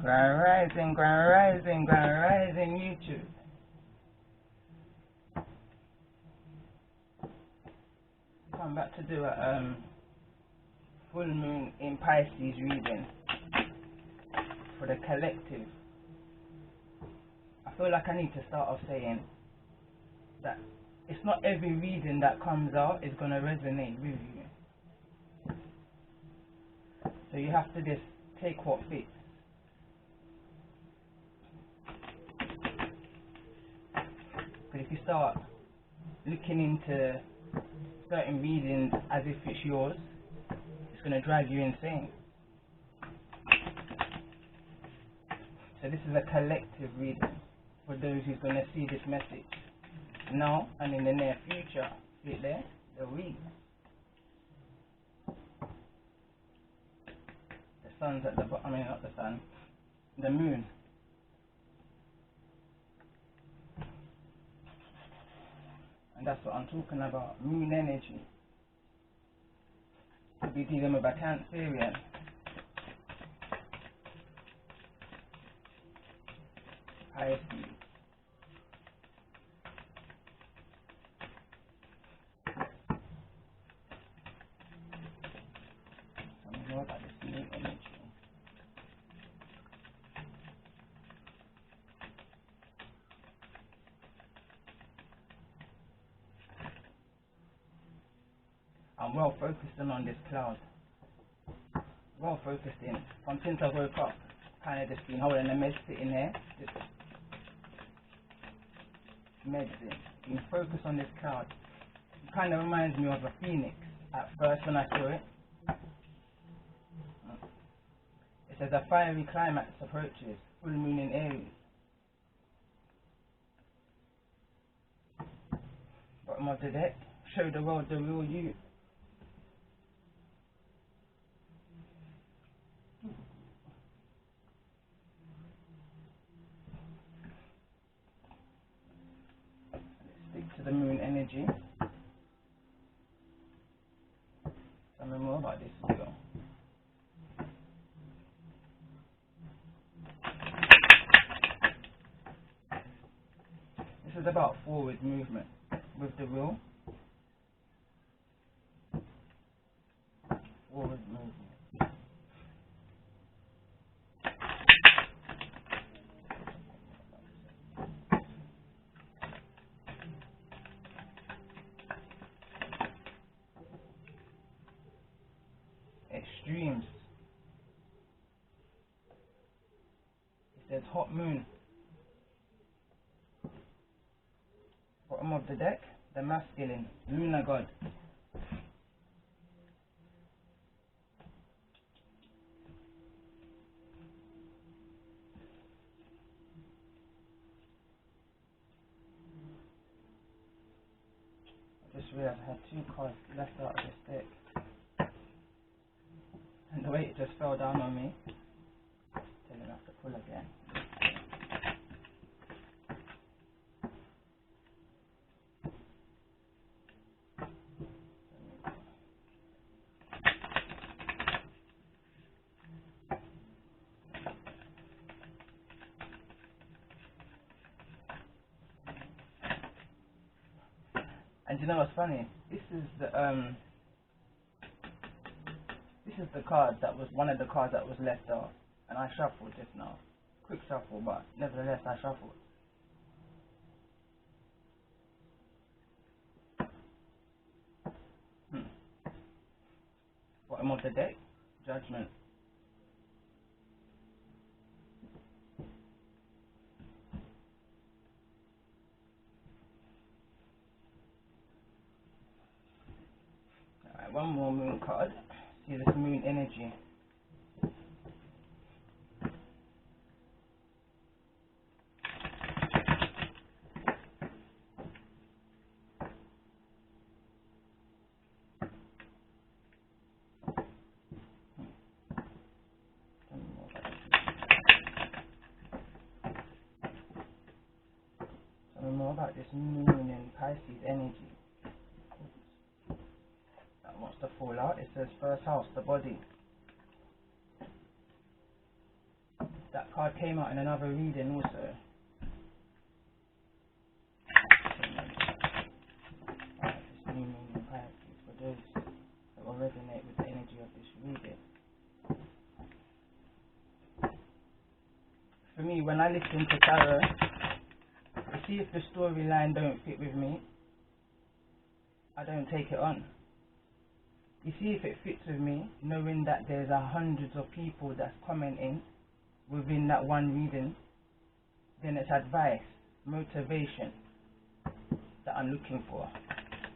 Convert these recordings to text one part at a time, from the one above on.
Grand rising, YouTube. I'm about to do a full moon in Pisces reading for the collective. I feel like I need to start off saying that it's not every reading that comes out is going to resonate with you. So you have to just take what fits. But if you start looking into certain readings as if it's yours, it's going to drive you insane. So this is a collective reading for those who's going to see this message now and in the near future. See it there? The read. The sun's at the bottom, I mean not the sun, the moon. And that's what I'm talking about, moon energy. We'll be dealing with a Cancerian. Pisces. Tell me more about this moon energy. I'm well focused in on this cloud. Well focused in. From since I woke up, kind of just been holding the meds sitting here. Just meds in. Being focused on this cloud. It kind of reminds me of a phoenix at first when I saw it. It says a fiery climax approaches, full moon in Aries. Bottom of the deck, show the world the real you. Stick to the moon energy. Tell me more about this video. This is about forward movement with the wheel. Forward movement. Extremes. It says hot moon. Bottom of the deck, the masculine, lunar god. I just realized I had two cards left out of this deck. And the way it just fell down on me, telling me I have to pull again. And you know what's funny? This is the card that was one of the cards that was left out, and I shuffled just now. Quick shuffle, but nevertheless I shuffled. Bottom of the deck, Judgment. Alright, one more moon card. See this moon energy. Tell me more about this moon in Pisces energy. That wants to fall out. It says first house, the body. That card came out in another reading also. Alright, this new moon in Pisces for those that will resonate with the energy of this reading. For me, when I listen to tarot, to see if the storyline don't fit with me, I don't take it on. You see if it fits with me, knowing that there's hundreds of people that's commenting within that one reading, then it's advice, motivation that I'm looking for.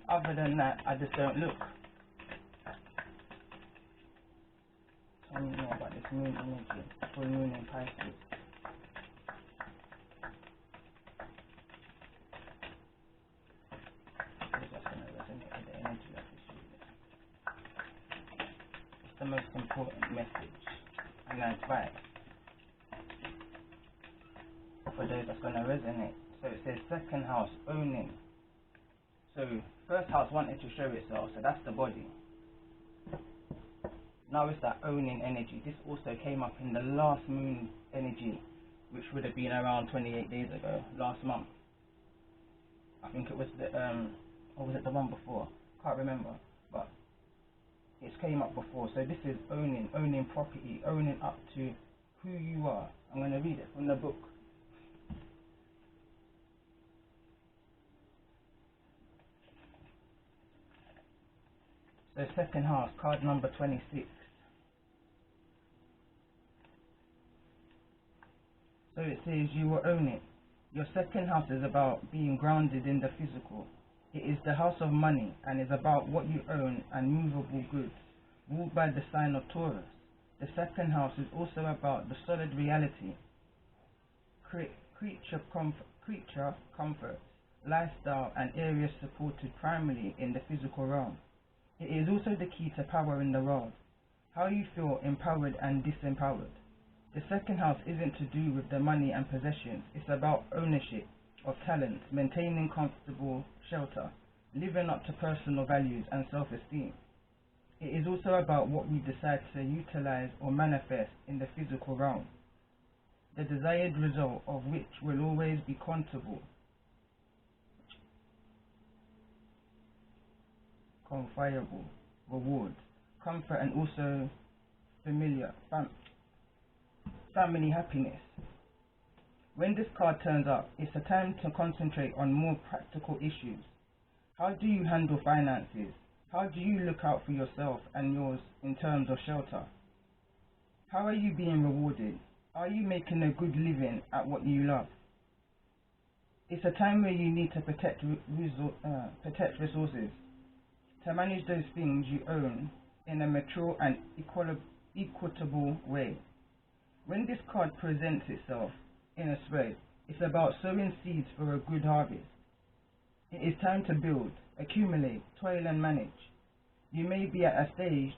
Other than that, I just don't look. Tell me more about this moon energy, full moon in Pisces. That's going to resonate with the energy of this reading. It's the most important message and advice for those that's going to resonate. So it says second house, owning. So first house wanted to show itself, so that's the body. Now it's that owning energy. This also came up in the last moon energy, which would have been around 28 days ago, last month. I think it was the, or was it the one before? Can't remember, but it's came up before. So this is owning property, owning up to who you are. I'm going to read it from the book. So second house, card number 26. So it says you will own it. Your second house is about being grounded in the physical. It is the house of money and is about what you own and movable goods, ruled by the sign of Taurus. The second house is also about the solid reality, creature comforts, lifestyle and areas supported primarily in the physical realm. It is also the key to power in the world, how you feel empowered and disempowered. The second house isn't to do with the money and possessions. It's about ownership of talent, maintaining comfortable shelter, living up to personal values and self-esteem. It is also about what we decide to utilize or manifest in the physical realm, the desired result of which will always be quantifiable, rewards, comfort and also family happiness. When this card turns up, it's a time to concentrate on more practical issues. How do you handle finances? How do you look out for yourself and yours in terms of shelter? How are you being rewarded? Are you making a good living at what you love? It's a time where you need to protect resources, to manage those things you own in a mature and equitable way. When this card presents itself in a spread, it's about sowing seeds for a good harvest. It is time to build, accumulate, toil and manage. You may be at a stage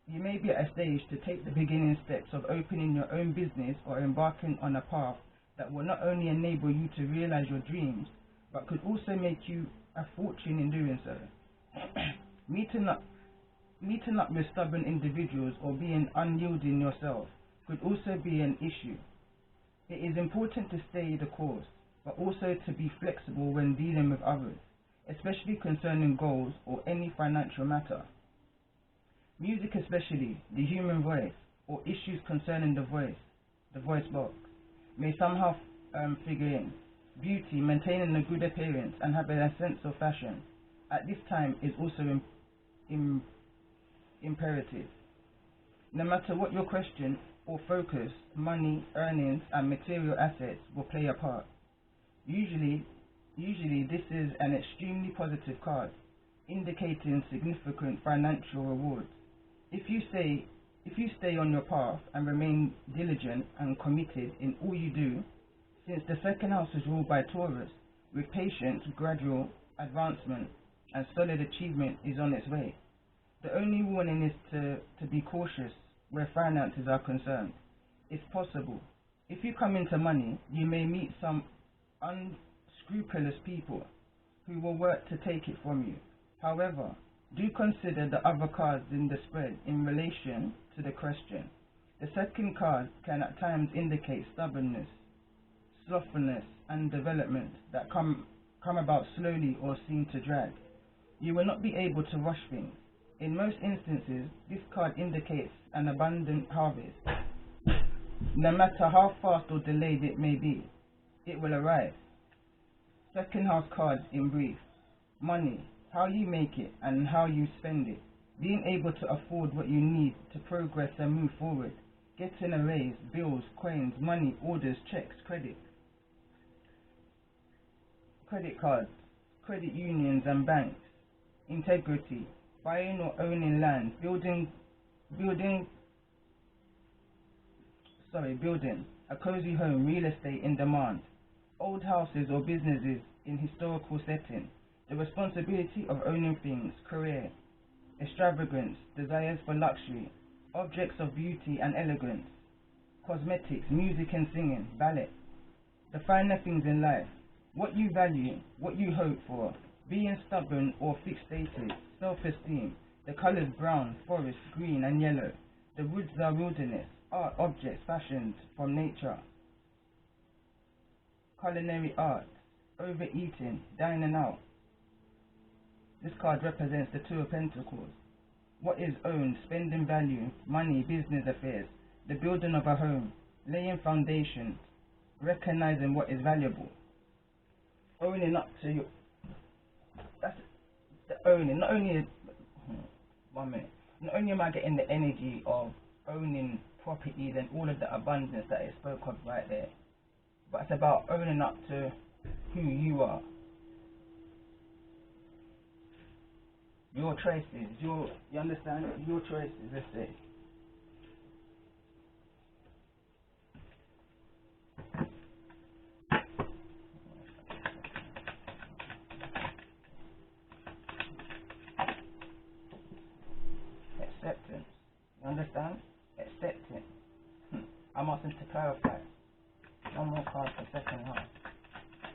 to take the beginning steps of opening your own business or embarking on a path that will not only enable you to realize your dreams, but could also make you a fortune in doing so. Meeting up with stubborn individuals or being unyielding yourself could also be an issue. It is important to stay the course, but also to be flexible when dealing with others, especially concerning goals or any financial matter. Music, especially the human voice, or issues concerning the voice box, may somehow figure in. Beauty, maintaining a good appearance and having a sense of fashion at this time is also imperative. No matter what your question or focus, money, earnings and material assets will play a part. Usually this is an extremely positive card, indicating significant financial rewards. If you stay on your path and remain diligent and committed in all you do, since the second house is ruled by Taurus, with patience, gradual advancement and solid achievement is on its way. The only warning is to be cautious where finances are concerned. It's possible. If you come into money, you may meet some unscrupulous people who will work to take it from you. However, do consider the other cards in the spread in relation to the question. The second card can at times indicate stubbornness, slothfulness, and development that come about slowly or seem to drag. You will not be able to rush things. In most instances, this card indicates an abundant harvest. No matter how fast or delayed it may be, it will arrive. Second house card in brief. Money, how you make it and how you spend it. Being able to afford what you need to progress and move forward. Getting a raise, bills, coins, money, orders, checks, credit. Credit cards, credit unions and banks. Integrity, buying or owning land, building a cozy home, real estate in demand, old houses or businesses in historical setting, the responsibility of owning things, career, extravagance, desires for luxury, objects of beauty and elegance, cosmetics, music and singing, ballet, the finer things in life, what you value, what you hope for, being stubborn or fixated, self-esteem, the colors brown, forest, green and yellow, the woods are wilderness, art, objects, fashions from nature, culinary art, overeating, dining out. This card represents the Two of Pentacles. What is owned, spending value, money, business affairs, the building of a home, laying foundations, recognizing what is valuable, owning up to you. That's the owning. Not only, not only am I getting the energy of owning properties and all of the abundance that it spoke of right there, but it's about owning up to who you are. Your choices, you understand? Your choices, let's say. Acceptance. You understand? Acceptance. I'm asking to clarify. One more card for second half.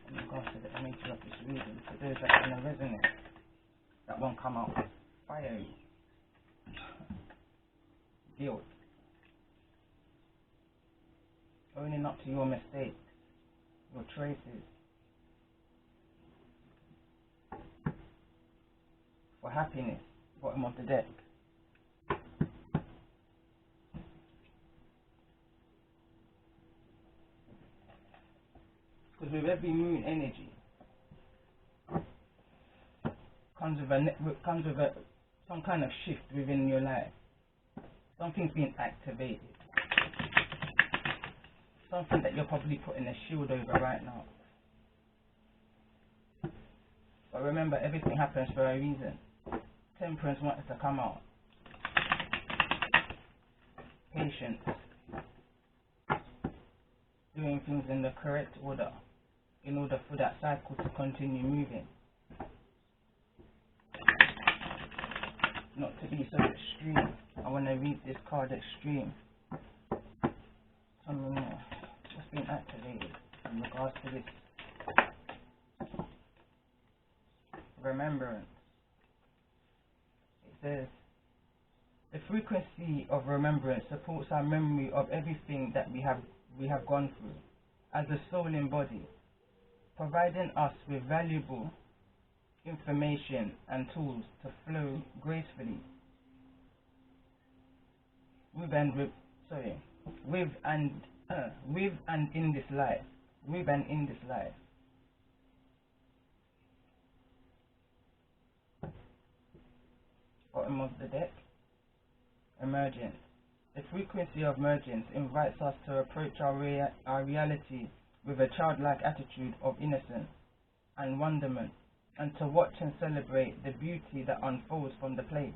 In regards to the nature of this reading, for those that are going to resonate, that won't come out fiery. Guilt. Owning up to your mistakes, your choices. For happiness, bottom of the deck. Because with every moon energy comes with some kind of shift within your life. Something's being activated. Something that you're probably putting a shield over right now. But remember, everything happens for a reason. Temperance wants to come out. Patience. Doing things in the correct order in order for that cycle to continue moving. Not to be so extreme. I want to read this card extreme. Tell me more. What's been activated in regards to this remembrance? It says, the frequency of remembrance supports our memory of everything that we have gone through as a soul and body, providing us with valuable information and tools to flow gracefully with and in this life. Bottom of the deck. Emergence. The frequency of emergence invites us to approach our reality with a childlike attitude of innocence and wonderment, and to watch and celebrate the beauty that unfolds from that place.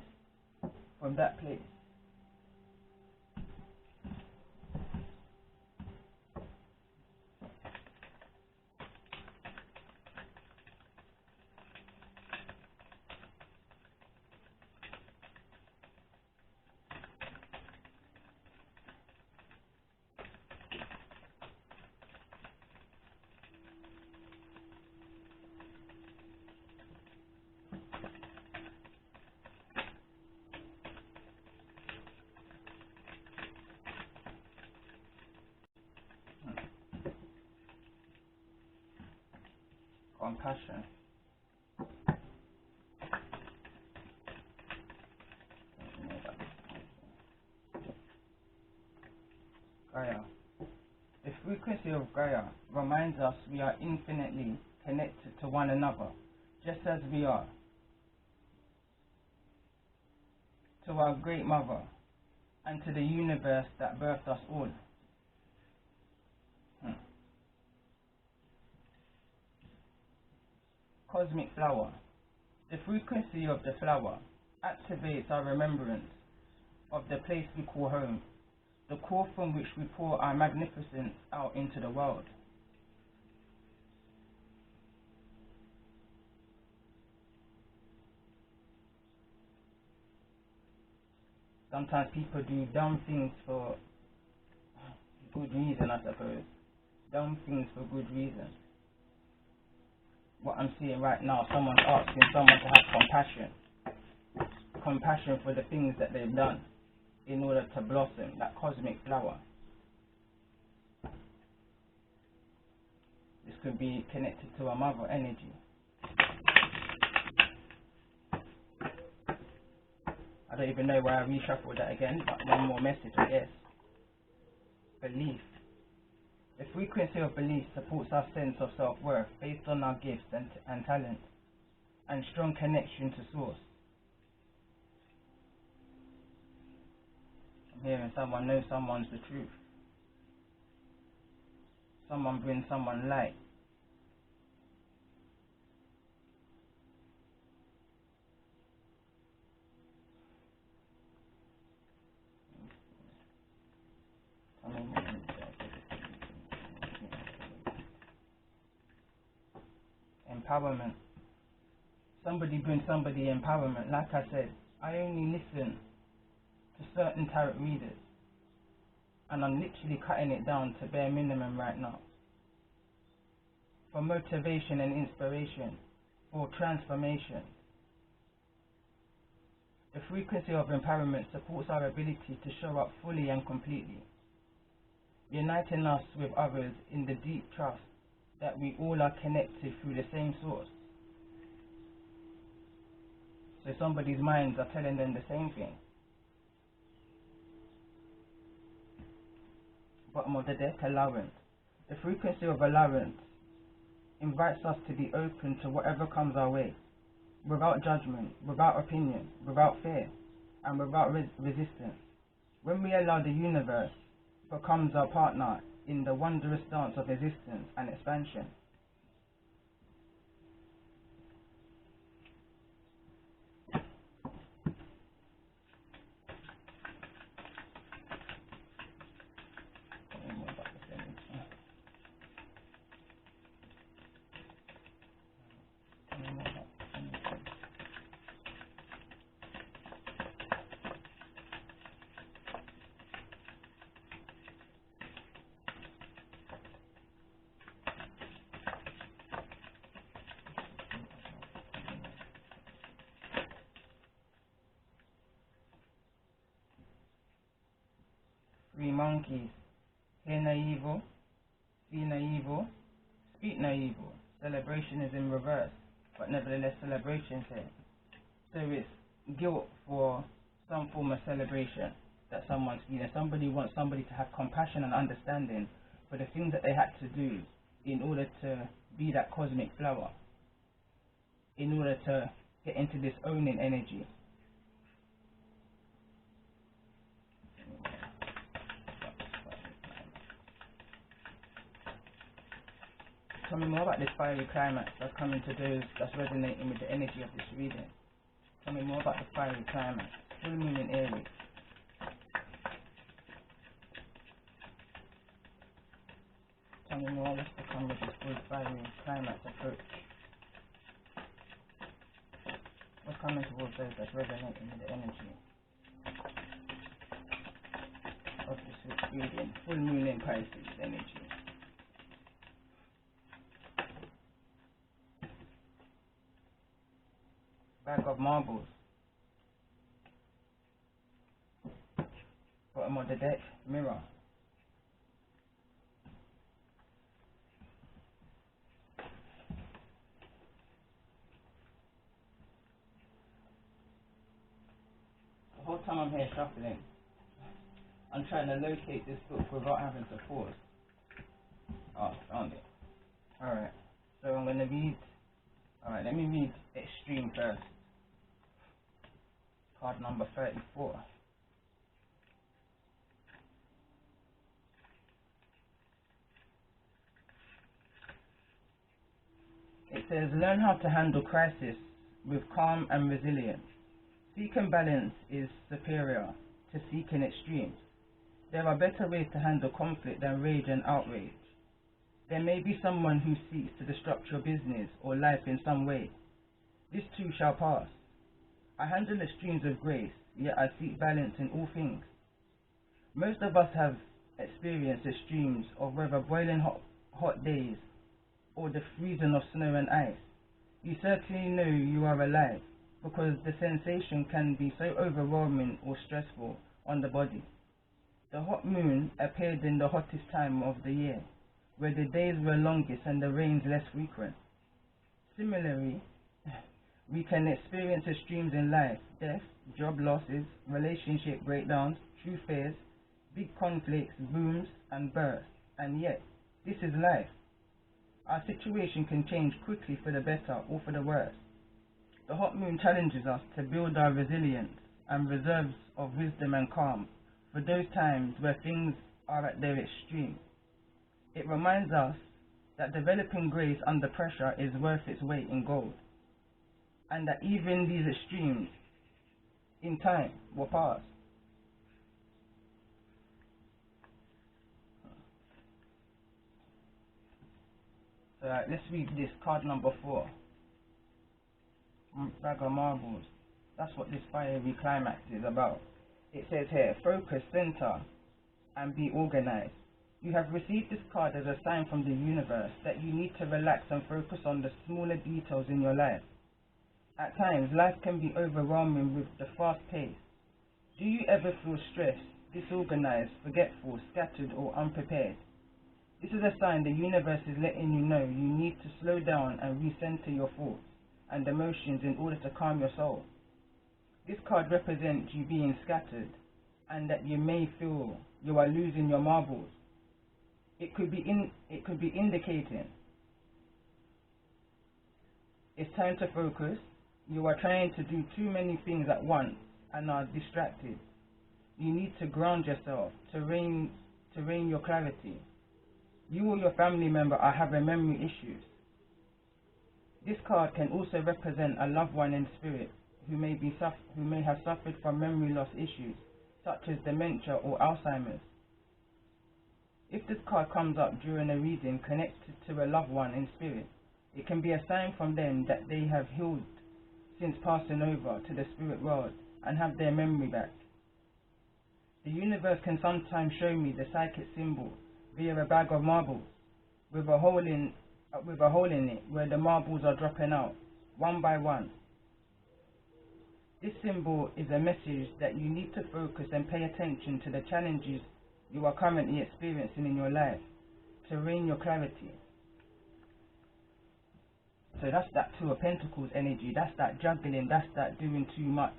compassion. Gaia. The frequency of Gaia reminds us we are infinitely connected to one another, just as we are to our Great Mother and to the universe that birthed us all. Cosmic flower. The frequency of the flower activates our remembrance of the place we call home, the core from which we pour our magnificence out into the world. Sometimes people do dumb things for good reason, I suppose. Dumb things for good reason. What I'm seeing right now, someone's asking someone to have compassion. Compassion for the things that they've done in order to blossom, that cosmic flower. This could be connected to a mother energy. I don't even know why I reshuffled that again, but one more message, I guess. Belief. The frequency of belief supports our sense of self-worth based on our gifts and talents and strong connection to source. I'm hearing someone knows someone's the truth. Someone brings someone light. Empowerment. Somebody brings somebody empowerment. Like I said, I only listen to certain tarot readers, and I'm literally cutting it down to bare minimum right now. For motivation and inspiration, for transformation. The frequency of empowerment supports our ability to show up fully and completely, uniting us with others in the deep trust that we all are connected through the same source. So somebody's minds are telling them the same thing. Bottom of the deck, allowance. The frequency of allowance invites us to be open to whatever comes our way, without judgment, without opinion, without fear, and without resistance. When we allow the universe becomes our partner in the wondrous dance of existence and expansion. Three monkeys. Hear no evil, see no evil, speak no evil. Celebration is in reverse, but nevertheless celebration here. So it's guilt for some form of celebration that someone's feeling. Somebody wants somebody to have compassion and understanding for the things that they had to do in order to be that cosmic flower, in order to get into this owning energy. Tell me more about this fiery climax that's coming to those that's resonating with the energy of this reading. Tell me more about the fiery climax. Full moon in Aries. Tell me more what's to come with this full fiery climax approach. What's coming towards those that's resonating with the energy of this reading. Full moon in Pisces energy. Bag of marbles. Bottom of the deck, mirror. time I'm here shuffling, I'm trying to locate this book without having to pause. Oh, found it. Alright, so I'm going to read. Alright, let me read Extreme first. Card number 34. It says, learn how to handle crisis with calm and resilience. Seeking balance is superior to seeking extremes. There are better ways to handle conflict than rage and outrage. There may be someone who seeks to disrupt your business or life in some way. This too shall pass. I handle extremes with grace, yet I seek balance in all things. Most of us have experienced extremes of whether boiling hot days or the freezing of snow and ice. You certainly know you are alive, because the sensation can be so overwhelming or stressful on the body. The hot moon appeared in the hottest time of the year, where the days were longest and the rains less frequent. Similarly, we can experience extremes in life: death, job losses, relationship breakdowns, true fears, big conflicts, booms and bursts. And yet, this is life. Our situation can change quickly for the better or for the worse. The hot moon challenges us to build our resilience and reserves of wisdom and calm for those times where things are at their extreme. It reminds us that developing grace under pressure is worth its weight in gold, and that even these extremes in time will pass. So let's read this card number 4. Bag of marbles. That's what this fiery climax is about. It says here, focus, center, and be organized. You have received this card as a sign from the universe that you need to relax and focus on the smaller details in your life. At times, life can be overwhelming with the fast pace. Do you ever feel stressed, disorganized, forgetful, scattered, or unprepared? This is a sign the universe is letting you know you need to slow down and recenter your thoughts and emotions in order to calm your soul. This card represents you being scattered and that you may feel you are losing your marbles. It could be indicating it's time to focus. You are trying to do too many things at once and are distracted. You need to ground yourself to rein your clarity. You or your family member are having memory issues. This card can also represent a loved one in spirit who may have suffered from memory loss issues such as dementia or Alzheimer's. If this card comes up during a reading connected to a loved one in spirit, it can be a sign from them that they have healed since passing over to the spirit world and have their memory back. The universe can sometimes show me the psychic symbol via a bag of marbles with a hole in it where the marbles are dropping out one by one. This symbol is a message that you need to focus and pay attention to the challenges you are currently experiencing in your life to rein your clarity. So that's that Two of Pentacles energy. That's that juggling. That's that doing too much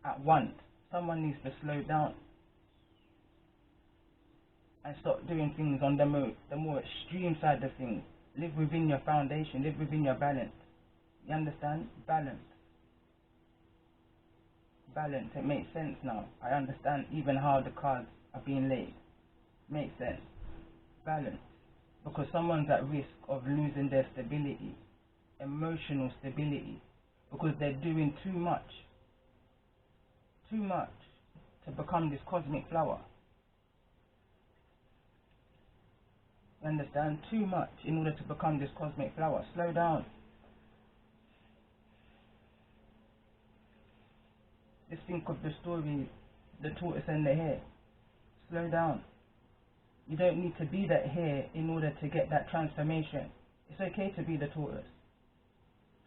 at once. Someone needs to slow down and stop doing things on the more extreme side of things. Live within your foundation. Live within your balance. You understand? Balance. Balance. It makes sense now. I understand even how the cards are being laid. Makes sense. Balance. Because someone's at risk of losing their stability, emotional stability, because they're doing too much to become this cosmic flower. You understand? Too much in order to become this cosmic flower. Slow down. Just think of the story, the tortoise and the hare. Slow down. You don't need to be that hare in order to get that transformation. It's okay to be the tortoise.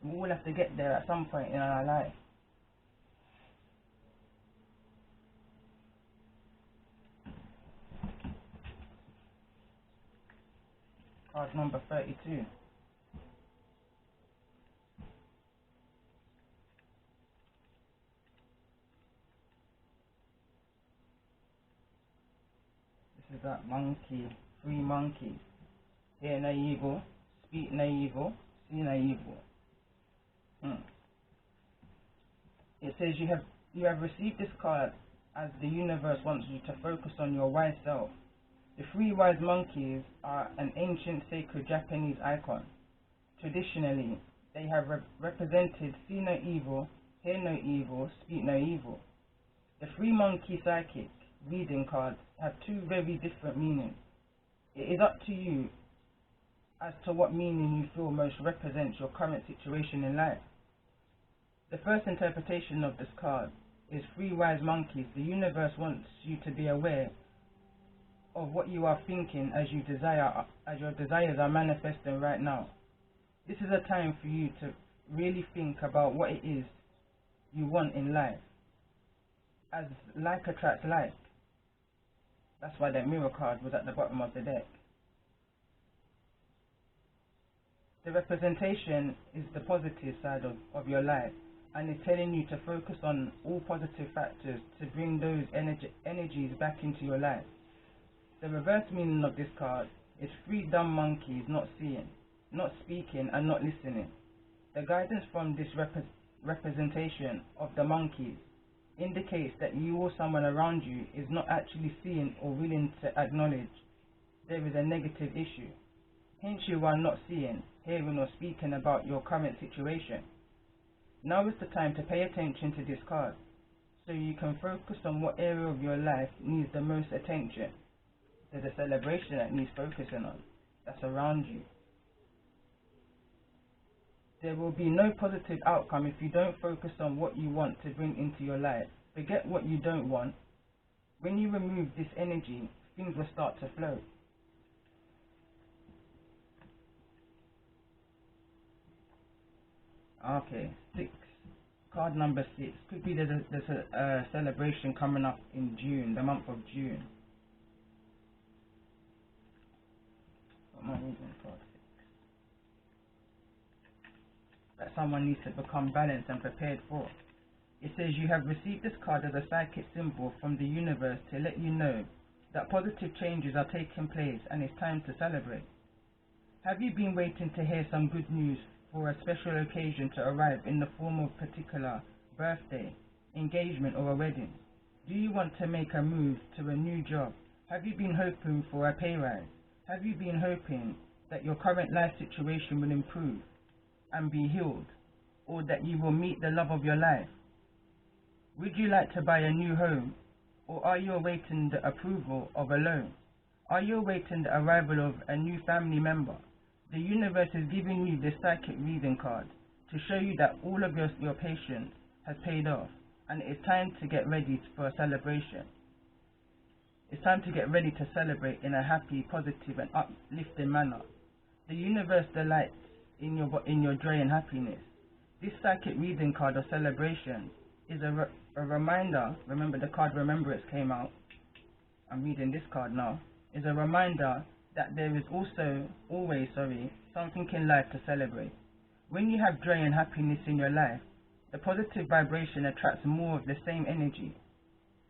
We all have to get there at some point in our life. Card number 32. got monkey, 3 monkeys. Hear no evil, speak no evil, see no evil. It says you have received this card as the universe wants you to focus on your wise self. The 3 wise monkeys are an ancient sacred Japanese icon. Traditionally, they have represented see no evil, hear no evil, speak no evil. The 3 monkey psychic reading cards have 2 very different meanings. It is up to you as to what meaning you feel most represents your current situation in life. The first interpretation of this card is 3 wise monkeys. The universe wants you to be aware of what you are thinking as your desires are manifesting right now. This is a time for you to really think about what it is you want in life, as like attracts like. That's why that mirror card was at the bottom of the deck. The representation is the positive side of your life, and is telling you to focus on all positive factors to bring those energies back into your life. The reverse meaning of this card is 3 dumb monkeys not seeing, not speaking, and not listening. The guidance from this representation of the monkeys indicates that you or someone around you is not actually seeing or willing to acknowledge there is a negative issue. Hence you are not seeing, hearing, or speaking about your current situation. Now is the time to pay attention to this card, so you can focus on what area of your life needs the most attention. There's a celebration that needs focusing on, that's around you. There will be no positive outcome if you don't focus on what you want to bring into your life. Forget what you don't want. When you remove this energy, things will start to flow. Okay, 6. Card number 6. Could be there's a celebration coming up in June, the month of June. What am I reading? Card 6. That someone needs to become balanced and prepared for. It says you have received this card as a psychic symbol from the universe to let you know that positive changes are taking place and it's time to celebrate. Have you been waiting to hear some good news for a special occasion to arrive in the form of particular birthday, engagement, or a wedding? Do you want to make a move to a new job? Have you been hoping for a pay rise? Have you been hoping that your current life situation will improve and be healed, or that you will meet the love of your life? Would you like to buy a new home, or are you awaiting the approval of a loan? Are you awaiting the arrival of a new family member? The universe is giving you this psychic reading card to show you that all of your patience has paid off, and it's time to get ready for a celebration. It's time to get ready to celebrate in a happy, positive, and uplifting manner. The universe delights in your joy and happiness. This psychic reading card of celebration is a reminder. Remember, the card Remembrance came out. I'm reading this card now. Is a reminder that there is always something in life to celebrate. When you have joy and happiness in your life, the positive vibration attracts more of the same energy.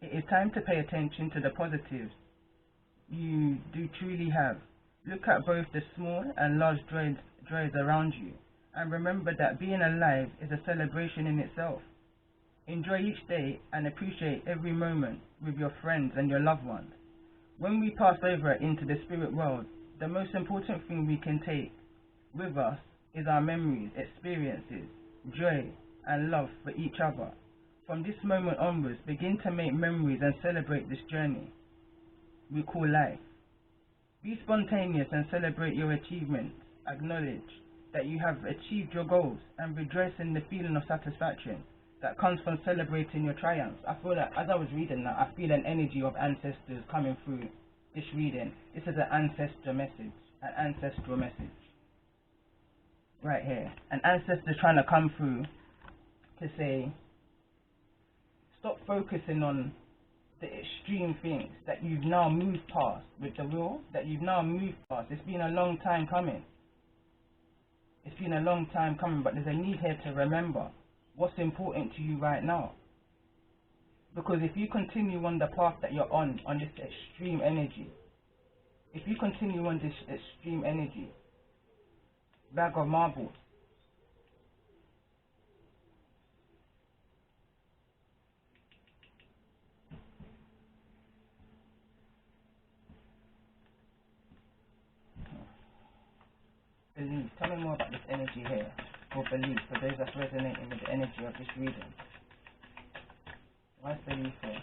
It is time to pay attention to the positives you do truly have. Look at both the small and large joys around you, and remember that being alive is a celebration in itself. Enjoy each day and appreciate every moment with your friends and your loved ones. When we pass over into the spirit world, the most important thing we can take with us is our memories, experiences, joy, and love for each other. From this moment onwards, begin to make memories and celebrate this journey we call life. Be spontaneous and celebrate your achievements. Acknowledge that you have achieved your goals and rejoice in the feeling of satisfaction that comes from celebrating your triumphs. I feel that as I was reading that, I feel an energy of ancestors coming through this reading. This is an ancestor message, an ancestral message. Right here. An ancestor trying to come through to say, stop focusing on the extreme things that you've now moved past with the will, that you've now moved past. It's been a long time coming. It's been a long time coming, but there's a need here to remember what's important to you right now. Because if you continue on the path that you're on this extreme energy, you continue on this extreme energy, bag of marbles. Belief. Tell me more about this energy here, or belief, for those that's resonating with the energy of this reading. Why is belief here?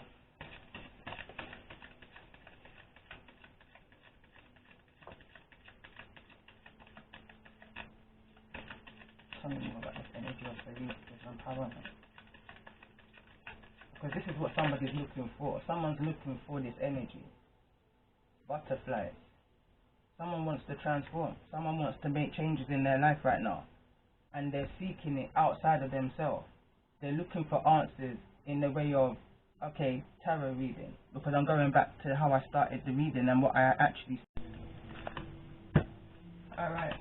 Tell me more about this energy of belief, this empowerment. Because this is what somebody's looking for. Someone's looking for this energy. Butterflies. Someone wants to transform. Someone wants to make changes in their life right now. And they're seeking it outside of themselves. They're looking for answers in the way of, okay, tarot reading. Because I'm going back to how I started the reading and what I actually... Alright.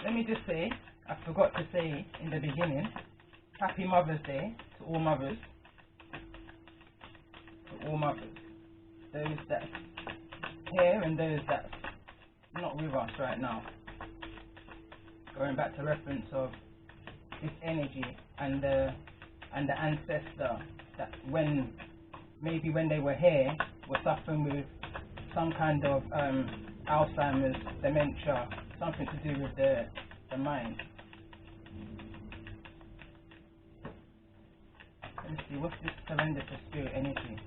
Let me just say, I forgot to say in the beginning, Happy Mother's Day to all mothers. To all mothers. Those that's here and those that's not with us right now. Going back to reference of this energy and the ancestor that maybe when they were here were suffering with some kind of Alzheimer's, dementia, something to do with the mind. Let me see, what's this surrender to spirit energy?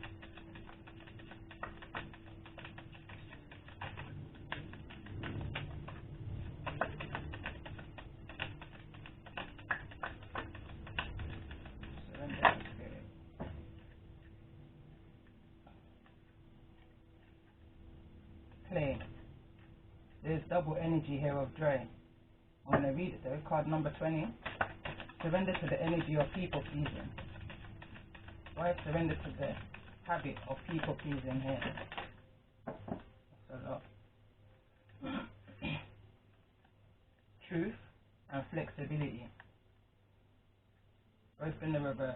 Play. There's double energy here of Dre. I'm going to read it though. Card number 20. Surrender to the energy of people pleasing. Why surrender to the habit of people pleasing here? That's a lot. Truth and flexibility. Both in the reverse.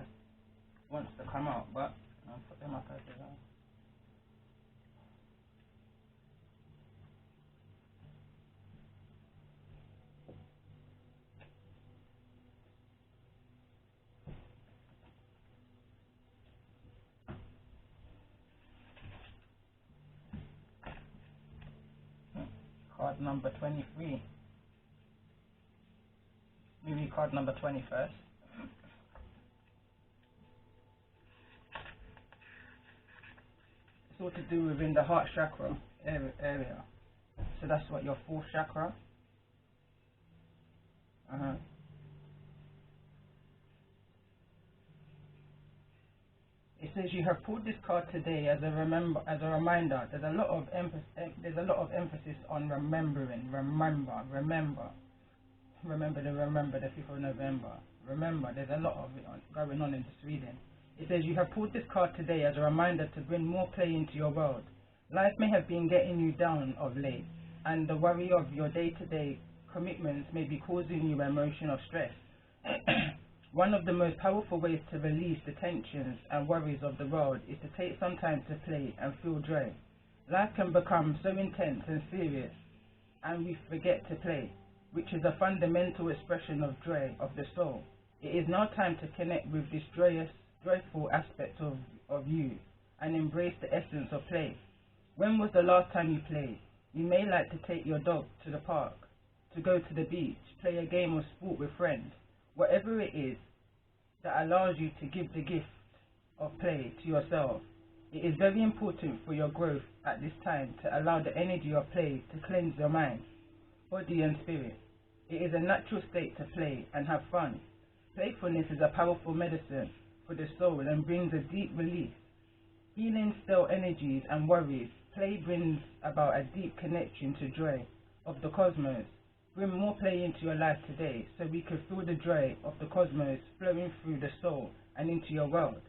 Wants to come out, but I'll put them up as well. Card number 23. Maybe card number 20 first. It's all to do within the heart chakra area. So that's what, your fourth chakra. It says you have pulled this card today as a reminder. There's a lot of emphasis on remembering. Remember the 5th of November. Remember, there's a lot of it going on in this reading. It says you have pulled this card today as a reminder to bring more play into your world. Life may have been getting you down of late, and the worry of your day-to-day commitments may be causing you emotional stress. One of the most powerful ways to release the tensions and worries of the world is to take some time to play and feel joy. Life can become so intense and serious, and we forget to play, which is a fundamental expression of joy of the soul. It is now time to connect with this joyful aspect of you and embrace the essence of play. When was the last time you played? You may like to take your dog to the park, to go to the beach, play a game of sport with friends. Whatever it is that allows you to give the gift of play to yourself. It is very important for your growth at this time to allow the energy of play to cleanse your mind, body and spirit. It is a natural state to play and have fun. Playfulness is a powerful medicine for the soul and brings a deep release. Healing stale energies and worries, play brings about a deep connection to joy of the cosmos. Bring more play into your life today so we can feel the joy of the cosmos flowing through the soul and into your world.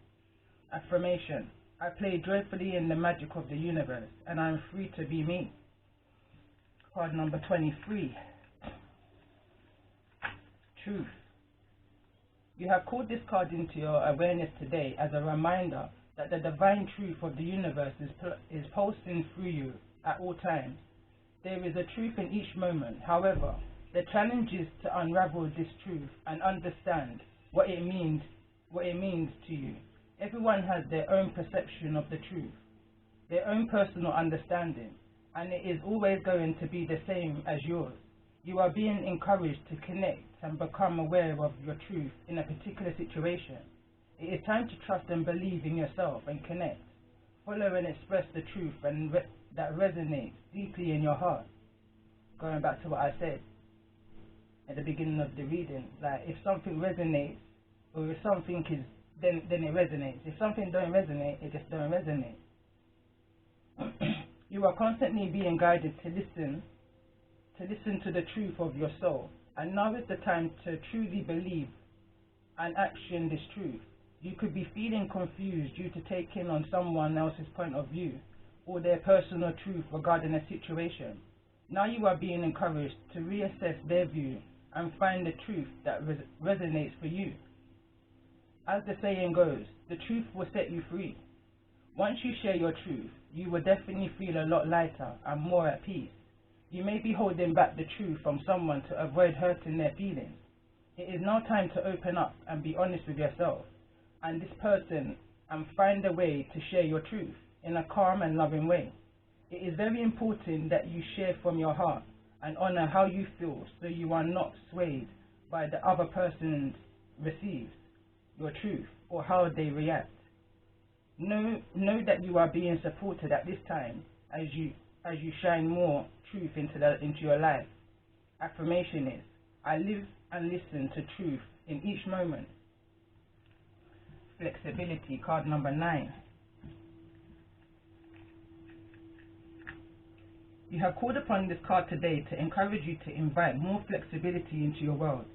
Affirmation. I play joyfully in the magic of the universe and I am free to be me. Card number 23. Truth. You have called this card into your awareness today as a reminder that the divine truth of the universe is pulsing through you at all times. There is a truth in each moment. However, the challenge is to unravel this truth and understand what it means to you. Everyone has their own perception of the truth, their own personal understanding, and it is always going to be the same as yours. You are being encouraged to connect and become aware of your truth in a particular situation. It is time to trust and believe in yourself and connect. Follow and express the truth and that resonates deeply in your heart. Going back to what I said at the beginning of the reading, like if something resonates, or if something is, then it resonates. If something don't resonate, it just don't resonate. You are constantly being guided to listen to the truth of your soul, and now is the time to truly believe and action this truth. You could be feeling confused due to taking on someone else's point of view or their personal truth regarding a situation. Now you are being encouraged to reassess their view and find the truth that resonates for you. As the saying goes, the truth will set you free. Once you share your truth, you will definitely feel a lot lighter and more at peace. You may be holding back the truth from someone to avoid hurting their feelings. It is now time to open up and be honest with yourself and this person and find a way to share your truth in a calm and loving way. It is very important that you share from your heart and honor how you feel so you are not swayed by the other person receives your truth or how they react. Know that you are being supported at this time as you shine more truth into your life. Affirmation is, I live and listen to truth in each moment. Flexibility, card number 9. You have called upon this card today to encourage you to invite more flexibility into your world.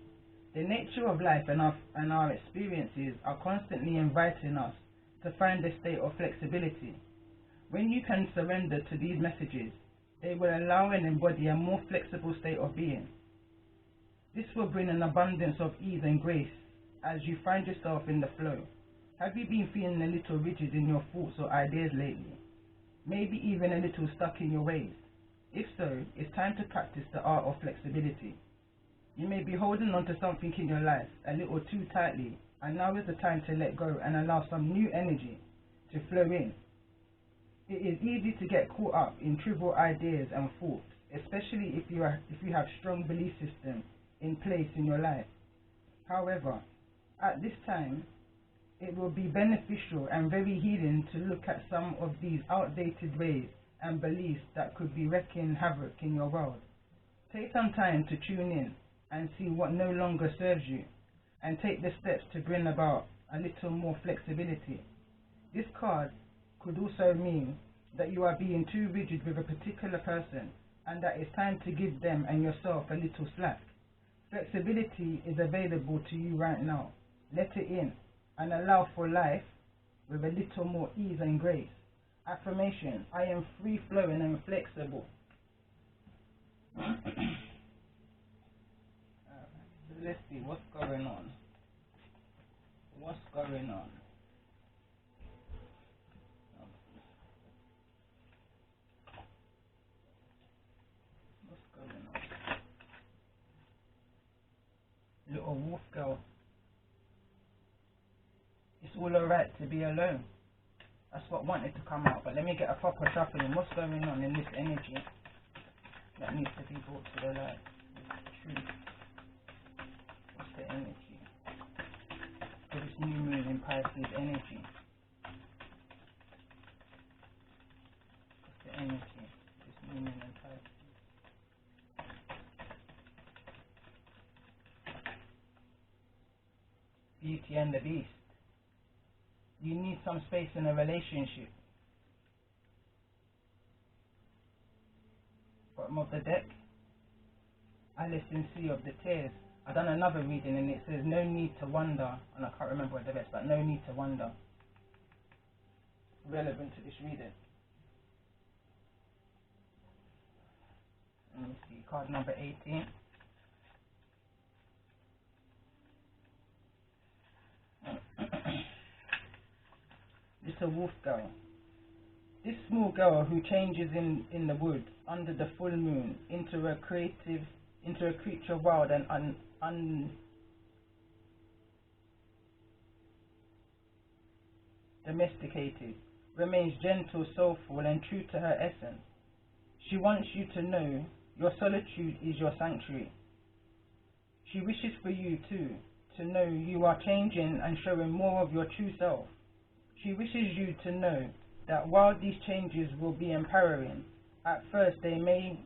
The nature of life and our experiences are constantly inviting us to find a state of flexibility. When you can surrender to these messages, they will allow and embody a more flexible state of being. This will bring an abundance of ease and grace as you find yourself in the flow. Have you been feeling a little rigid in your thoughts or ideas lately? Maybe even a little stuck in your ways? If so, it's time to practice the art of flexibility. You may be holding on to something in your life a little too tightly, and now is the time to let go and allow some new energy to flow in. It is easy to get caught up in trivial ideas and thoughts, especially if you have strong belief systems in place in your life. However, at this time, it will be beneficial and very healing to look at some of these outdated ways and beliefs that could be wreaking havoc in your world. Take some time to tune in and see what no longer serves you, and take the steps to bring about a little more flexibility. This card could also mean that you are being too rigid with a particular person and that it's time to give them and yourself a little slack. Flexibility is available to you right now. Let it in and allow for life with a little more ease and grace. Affirmation, I am free flowing and flexible. Let's see what's going on. What's going on? What's going on? Little wolf girl. It's all alright to be alone. That's what wanted to come out, but let me get a proper shuffling. What's going on in this energy that needs to be brought to the light? Truth. What's the energy for this new moon in Pisces energy? What's the energy for this new moon in Pisces? Beauty and the Beast. You need some space in a relationship. Bottom of the deck, Alice in Sea of the Tears. I've done another reading and it says no need to wonder, and I can't remember what the rest, but no need to wonder. Relevant to this reading. Let me see, card number 18. Little wolf girl. This small girl who changes in the woods under the full moon into a creature wild and undomesticated, remains gentle, soulful, and true to her essence. She wants you to know your solitude is your sanctuary. She wishes for you too to know you are changing and showing more of your true self. She wishes you to know that while these changes will be empowering, at first they make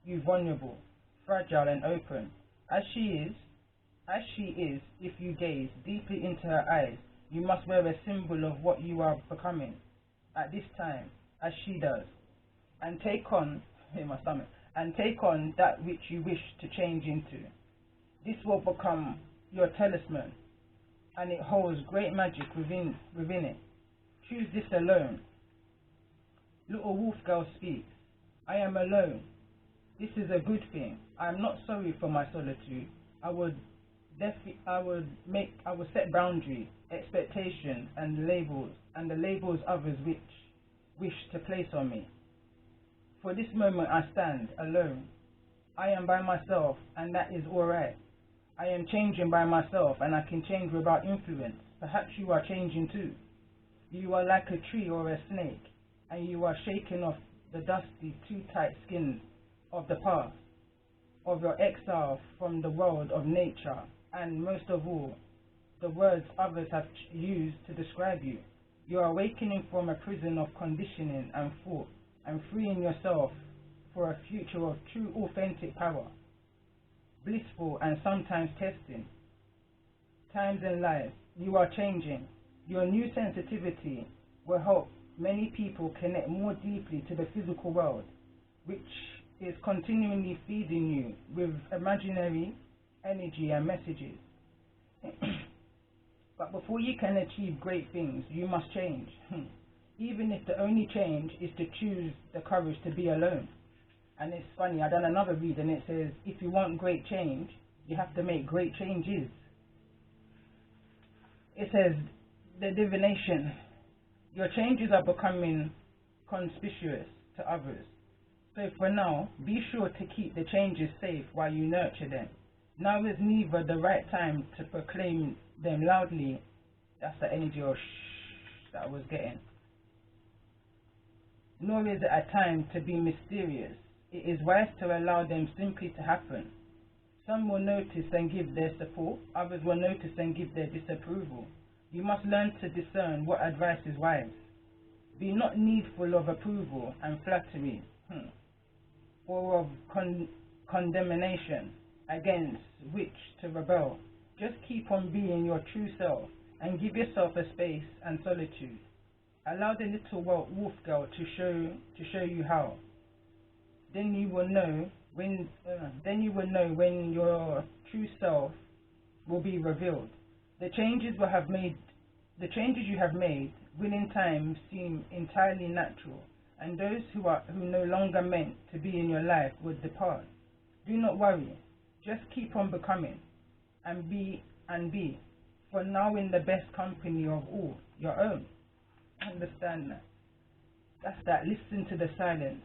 you vulnerable, fragile, and open. As she is, if you gaze deeply into her eyes, you must wear a symbol of what you are becoming at this time, as she does, and take on that which you wish to change into. This will become your talisman, and it holds great magic within it. Choose this alone. Little wolf girl speaks. I am alone. This is a good thing. I am not sorry for my solitude. I would set boundaries, expectations, and the labels others which wish to place on me. For this moment I stand alone. I am by myself, and that is alright. I am changing by myself, and I can change without influence. Perhaps you are changing too. You are like a tree or a snake, and you are shaking off the dusty, too tight skin of the past, of your exile from the world of nature, and most of all, the words others have used to describe you. You are awakening from a prison of conditioning and thought, and freeing yourself for a future of true authentic power, blissful and sometimes testing. Times in life, you are changing. Your new sensitivity will help many people connect more deeply to the physical world, which is continually feeding you with imaginary energy and messages. But before you can achieve great things, you must change. Even if the only change is to choose the courage to be alone. And it's funny, I done another read and it says, if you want great change, you have to make great changes. It says, the divination, your changes are becoming conspicuous to others. So for now, be sure to keep the changes safe while you nurture them. Now is neither the right time to proclaim them loudly. That's the energy of shh that I was getting. Nor is it a time to be mysterious. It is wise to allow them simply to happen. Some will notice and give their support, others will notice and give their disapproval. You must learn to discern what advice is wise. Be not needful of approval and flattery, or of condemnation against which to rebel. Just keep on being your true self and give yourself a space and solitude. Allow the little wolf girl to show you how. Then you will know when your true self will be revealed. The changes you have made will in time seem entirely natural, and those who no longer meant to be in your life will depart. Do not worry. Just keep on becoming and be for now in the best company of all, your own. Understand that. That's that. Listen to the silence.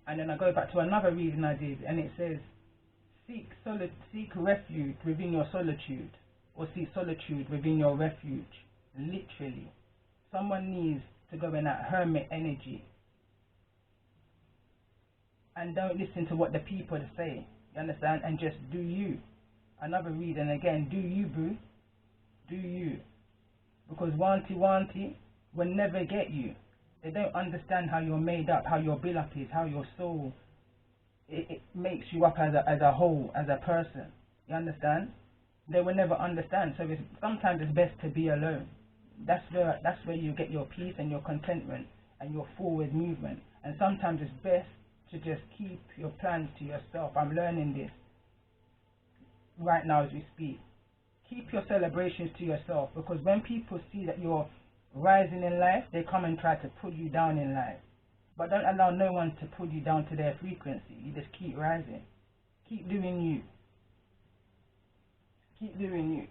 And then I go back to another reading I did, and it says, seek refuge within your solitude, or seek solitude within your refuge. Literally. Someone needs to go in that hermit energy. And don't listen to what the people say. You understand? And just do you. Another reading again, do you, boo. Do you. Because wanty will never get you. They don't understand how you're made up, how your build up is, how your soul it makes you up as a whole, as a person. You understand? They will never understand. So sometimes it's best to be alone. That's where you get your peace and your contentment and your forward movement. And sometimes it's best to just keep your plans to yourself. I'm learning this right now as we speak. Keep your celebrations to yourself, because when people see that you're rising in life, they come and try to pull you down in life. But don't allow no one to pull you down to their frequency. You just keep rising. Keep doing you. Keep doing you.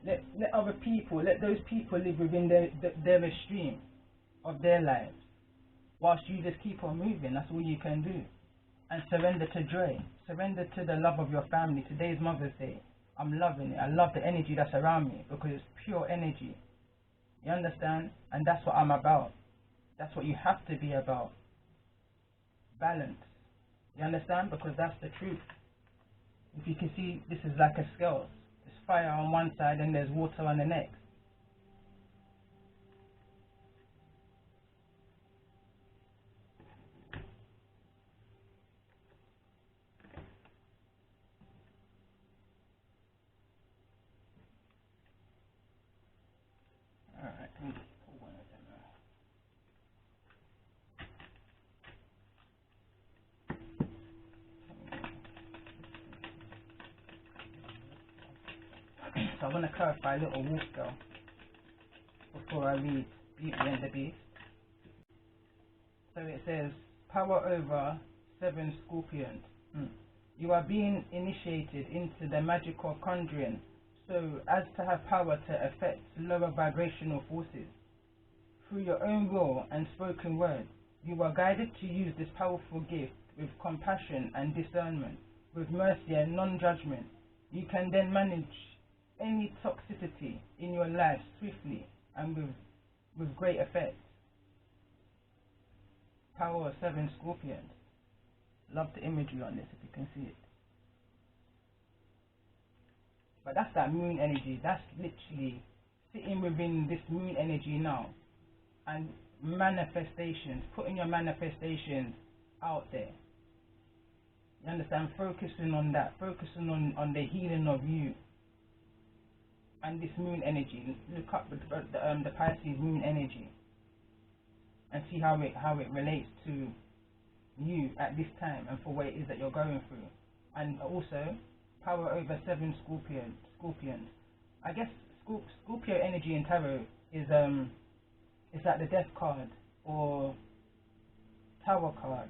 Let other people, let those people live within their stream of their lives, whilst you just keep on moving. That's all you can do. And surrender to joy. Surrender to the love of your family. Today's Mother's Day. I'm loving it. I love the energy that's around me because it's pure energy. You understand? And that's what I'm about. That's what you have to be about. Balance. You understand? Because that's the truth. If you can see, this is like a scale. There's fire on one side and there's water on the next. Alright, let me just pull one of them out. So I want to clarify a little wolf girl before I read Beauty and the Beast. So it says, power over 7 scorpions. You are being initiated into the magical conjuring so as to have power to affect lower vibrational forces. Through your own will and spoken word, you are guided to use this powerful gift with compassion and discernment, with mercy and non-judgment. You can then manage any toxicity in your life swiftly and with great effect. Power of 7 scorpions. Love the imagery on this if you can see it. But that's that moon energy. That's literally sitting within this moon energy now. And manifestations. Putting your manifestations out there. You understand? Focusing on that. Focusing on the healing of you. And this moon energy. Look up the Pisces moon energy. And see how it relates to you at this time and for what it is that you're going through. And also power over 7 scorpions. I guess Scorpio energy in tarot is like the death card or tower card,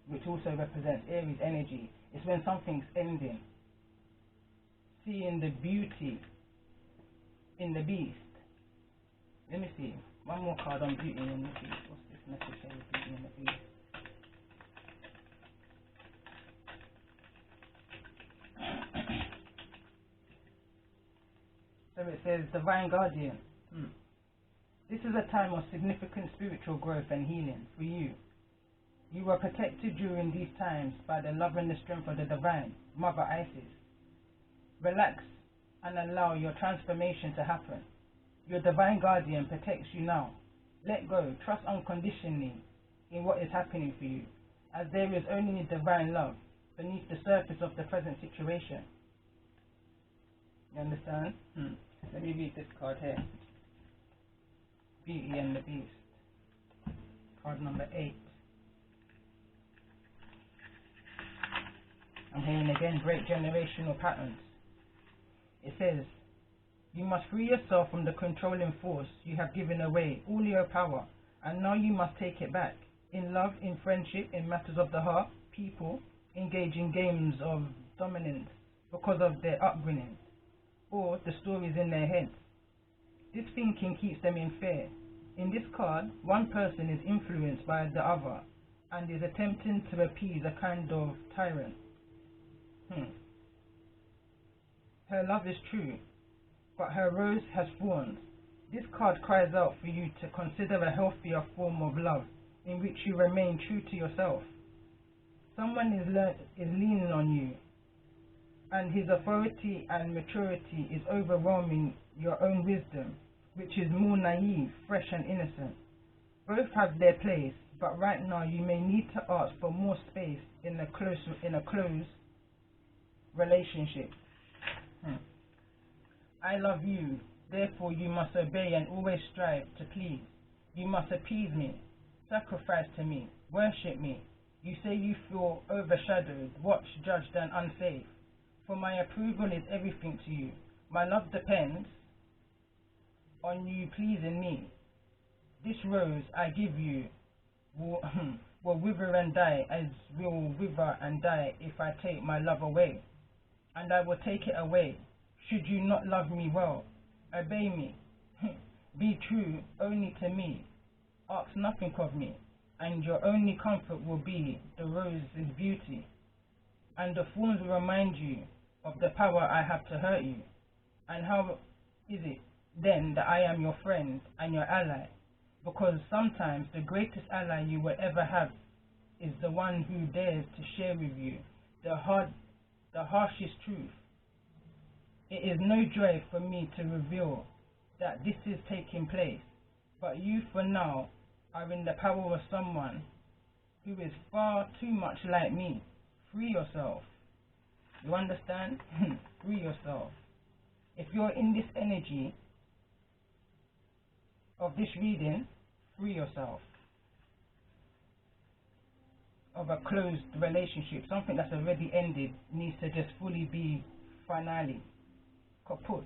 which also represents Aries energy. It's when something's ending. Seeing the beauty in the beast. Let me see. One more card on beauty and the beast. What's this message here with beauty and the beast? So it says, Divine Guardian. This is a time of significant spiritual growth and healing for you. You are protected during these times by the love and the strength of the Divine, Mother Isis. Relax and allow your transformation to happen. Your Divine Guardian protects you now. Let go, trust unconditionally in what is happening for you, as there is only divine love beneath the surface of the present situation. You understand? Let me read this card here. Beauty and the Beast. Card number 8. I'm hearing again great generational patterns. It says, you must free yourself from the controlling force you have given away all your power, and now you must take it back. In love, in friendship, in matters of the heart, people engage in games of dominance because of their upbringing or the stories in their heads. This thinking keeps them in fear. In this card, one person is influenced by the other and is attempting to appease a kind of tyrant. Her love is true, but her rose has thorns. This card cries out for you to consider a healthier form of love in which you remain true to yourself. Someone is leaning on you, and his authority and maturity is overwhelming your own wisdom, which is more naive, fresh and innocent. Both have their place, but right now you may need to ask for more space in a close relationship. I love you, therefore you must obey and always strive to please. You must appease me, sacrifice to me, worship me. You say you feel overshadowed, watched, judged and unsafe. For my approval is everything to you. My love depends on you pleasing me. This rose I give you will wither and die, as will wither and die if I take my love away. And I will take it away, should you not love me well. Obey me. Be true only to me. Ask nothing of me, and your only comfort will be the rose's beauty. And the thorns will remind you of the power I have to hurt you. And how is it then that I am your friend and your ally? Because sometimes the greatest ally you will ever have is the one who dares to share with you the harshest truth. It is no joy for me to reveal that this is taking place, but you for now are in the power of someone who is far too much like me. Free yourself. You understand? Free yourself. If you're in this energy of this reading, free yourself of a closed relationship. Something that's already ended needs to just fully be finale, kaput.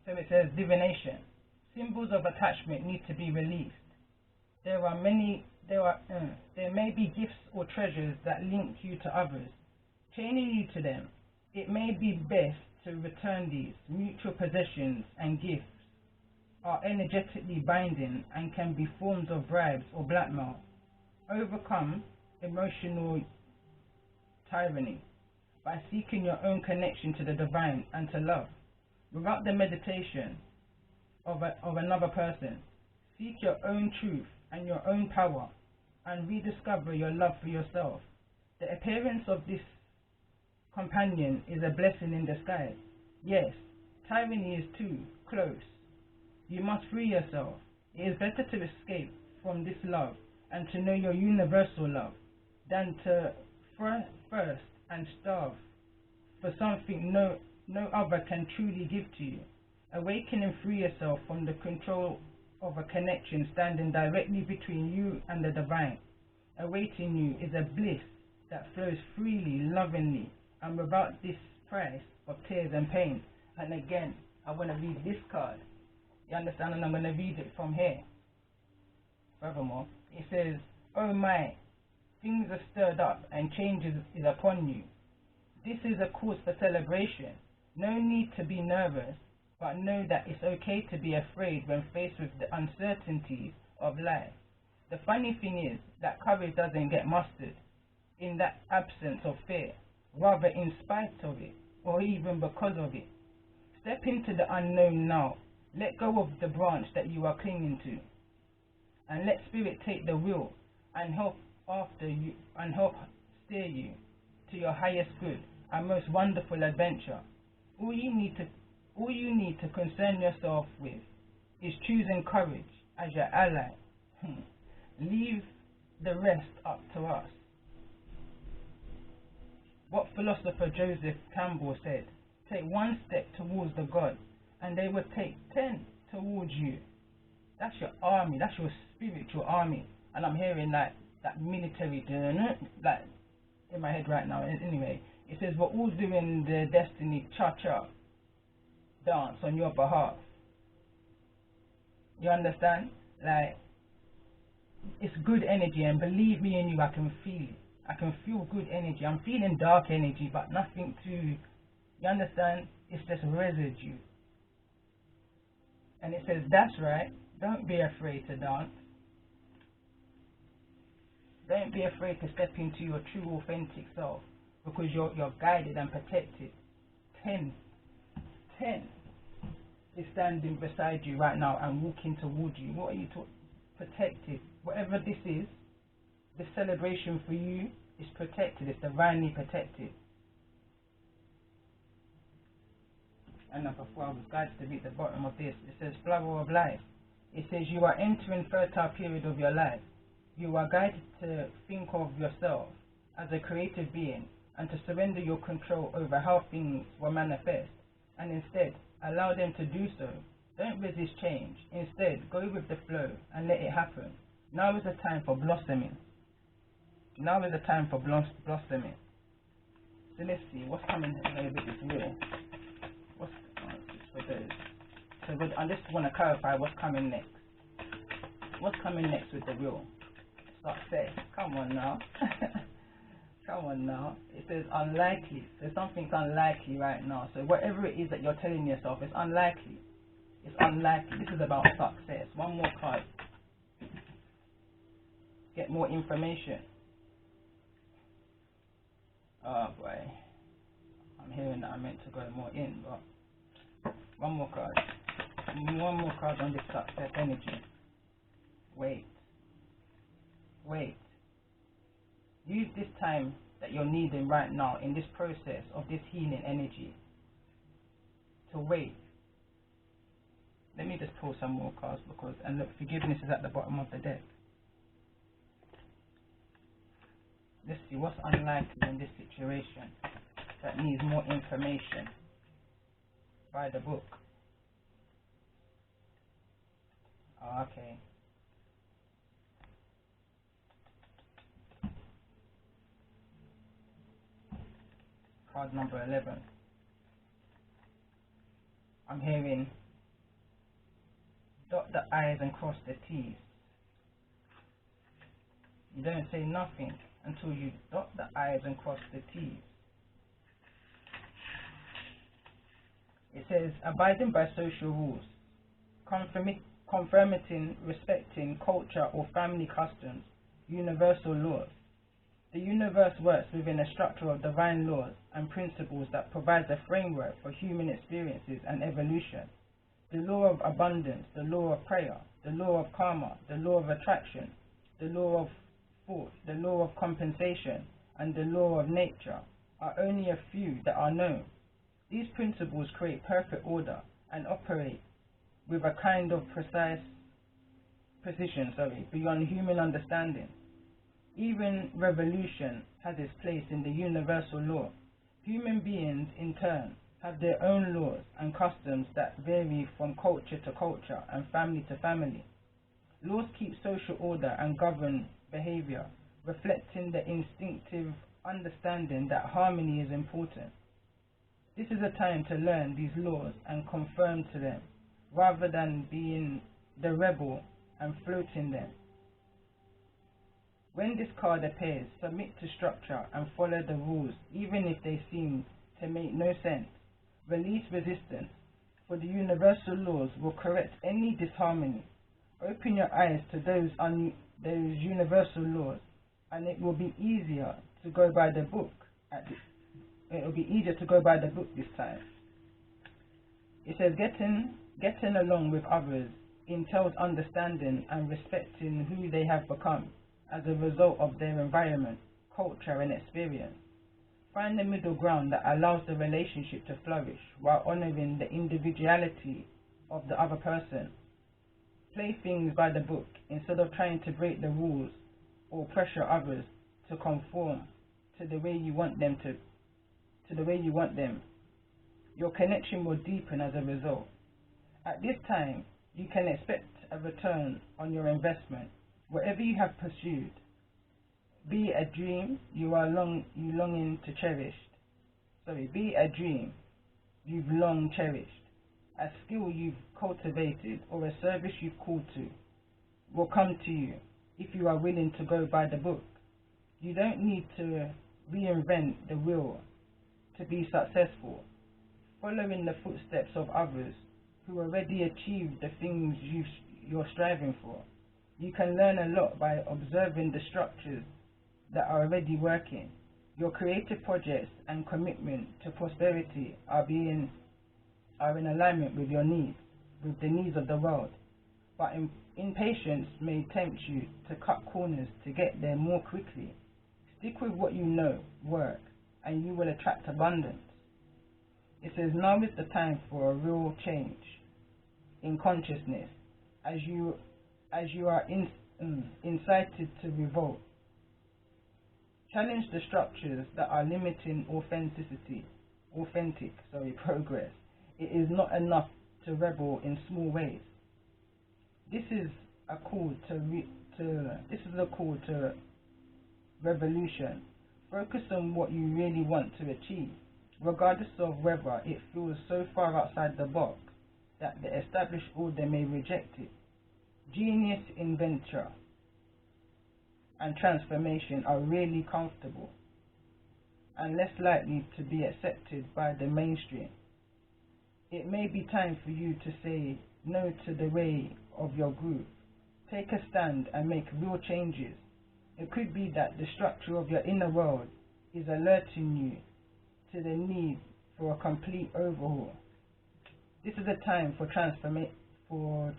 So it says divination. Symbols of attachment need to be released. There may be gifts or treasures that link you to others, chaining you to them. It may be best to return these. Mutual possessions and gifts are energetically binding and can be forms of bribes or blackmail. Overcome emotional tyranny by seeking your own connection to the divine and to love. Without the meditation of another person, seek your own truth and your own power and rediscover your love for yourself. The appearance of this companion is a blessing in disguise. Yes, tyranny is too close. You must free yourself. It is better to escape from this love and to know your universal love than to thirst and starve for something no other can truly give to you. Awaken and free yourself from the control of a connection standing directly between you and the divine. Awaiting you is a bliss that flows freely, lovingly, and without this price of tears and pain. And again, I want to read this card. You understand? And I'm going to read it from here. Furthermore, it says, "Oh my, things are stirred up and change is upon you. This is a cause for celebration. No need to be nervous, but know that it's okay to be afraid when faced with the uncertainties of life. The funny thing is that courage doesn't get mustered in that absence of fear, rather in spite of it, or even because of it. Step into the unknown now. Let go of the branch that you are clinging to, and let spirit take the wheel and help after you and help steer you to your highest good and most wonderful adventure. All you need to concern yourself with is choosing courage as your ally. Leave the rest up to us." What philosopher Joseph Campbell said, "Take one step towards the God, and they will take 10 towards you." That's your army. That's your spiritual army. And I'm hearing like that military, like in my head right now. Anyway, it says we're all doing the destiny cha-cha dance on your behalf. You understand? Like, it's good energy, and believe me and you, I can feel it. I can feel good energy. I'm feeling dark energy, but nothing too, you understand? It's just residue. And it says, that's right, don't be afraid to dance. Don't be afraid to step into your true authentic self, because you're guided and protected. 10 is standing beside you right now and walking towards you. What are you protected? Whatever this is, this celebration for you is protected. It's divinely protected. And now before I was guided to read the bottom of this, it says flower of life. It says you are entering fertile period of your life. You are guided to think of yourself as a creative being and to surrender your control over how things will manifest, and instead allow them to do so. Don't resist change. Instead, go with the flow and let it happen. Now is the time for blossoming. Now is the time for blossoming. So let's see what's coming over this wheel. What's for those? So I just want to clarify what's coming next. What's coming next with the wheel? Success. Come on now. Come on now. It says unlikely. So something's unlikely right now. So whatever it is that you're telling yourself, it's unlikely. It's unlikely. This is about success. One more card. Get more information. Oh boy. I'm hearing that I meant to go more in, but one more card. One more card on this success energy. Wait. Use this time that you're needing right now in this process of this healing energy to wait. Let me just pull some more cards and look, forgiveness is at the bottom of the deck. Let's see what's unlikely in this situation that needs more information by the book. Oh, okay. Card number 11. I'm hearing dot the I's and cross the T's. You don't say nothing until you dot the I's and cross the T's. It says abiding by social rules, confirming, respecting culture or family customs, universal laws. The universe works within a structure of divine laws and principles that provides a framework for human experiences and evolution. The law of abundance, the law of prayer, the law of karma, the law of attraction, the law of thought, the law of compensation, and the law of nature are only a few that are known. These principles create perfect order and operate with a kind of precision beyond human understanding. Even revolution has its place in the universal law. Human beings, in turn, have their own laws and customs that vary from culture to culture and family to family. Laws keep social order and govern behavior, reflecting the instinctive understanding that harmony is important. This is a time to learn these laws and conform to them, rather than being the rebel and floating them. When this card appears, submit to structure and follow the rules, even if they seem to make no sense. Release resistance, for the universal laws will correct any disharmony. Open your eyes to those universal laws, and it will be easier to go by the book. It will be easier to go by the book this time. It says getting along with others entails understanding and respecting who they have become as a result of their environment, culture, and experience. Find the middle ground that allows the relationship to flourish while honoring the individuality of the other person. Play things by the book instead of trying to break the rules or pressure others to conform to the way you want them Your connection will deepen as a result. At this time, you can expect a return on your investment. Whatever you have pursued, be a dream you longing to cherish. Be a dream you've long cherished, a skill you've cultivated, or a service you've called to, will come to you if you are willing to go by the book. You don't need to reinvent the wheel to be successful. Following the footsteps of others who already achieved the things you're striving for. You can learn a lot by observing the structures that are already working. Your creative projects and commitment to prosperity are in alignment with your needs, with the needs of the world. But impatience may tempt you to cut corners to get there more quickly. Stick with what you know works, and you will attract abundance. It says now is the time for a real change in consciousness, as you are incited to revolt. Challenge the structures that are limiting progress. It is not enough to rebel in small ways. This is a call to revolution. Focus on what you really want to achieve, regardless of whether it feels so far outside the box that the established order may reject it. Genius, invention, and transformation are really comfortable. and less likely to be accepted by the mainstream. It may be time for you to say no to the way of your group. Take a stand and make real changes. It could be that the structure of your inner world is alerting you to the need for a complete overhaul. This is a time for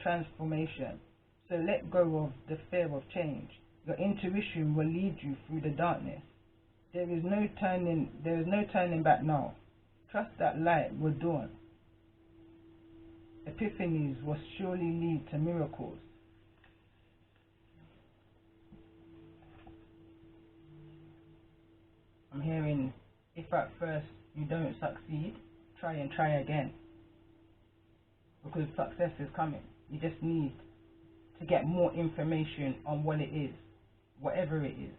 transformation. So let go of the fear of change. Your intuition will lead you through the darkness. There is no turning back now. Trust that light will dawn. Epiphanies will surely lead to miracles. I'm hearing, if at first you don't succeed, try and try again. Because success is coming. You just need to get more information on what it is, whatever it is.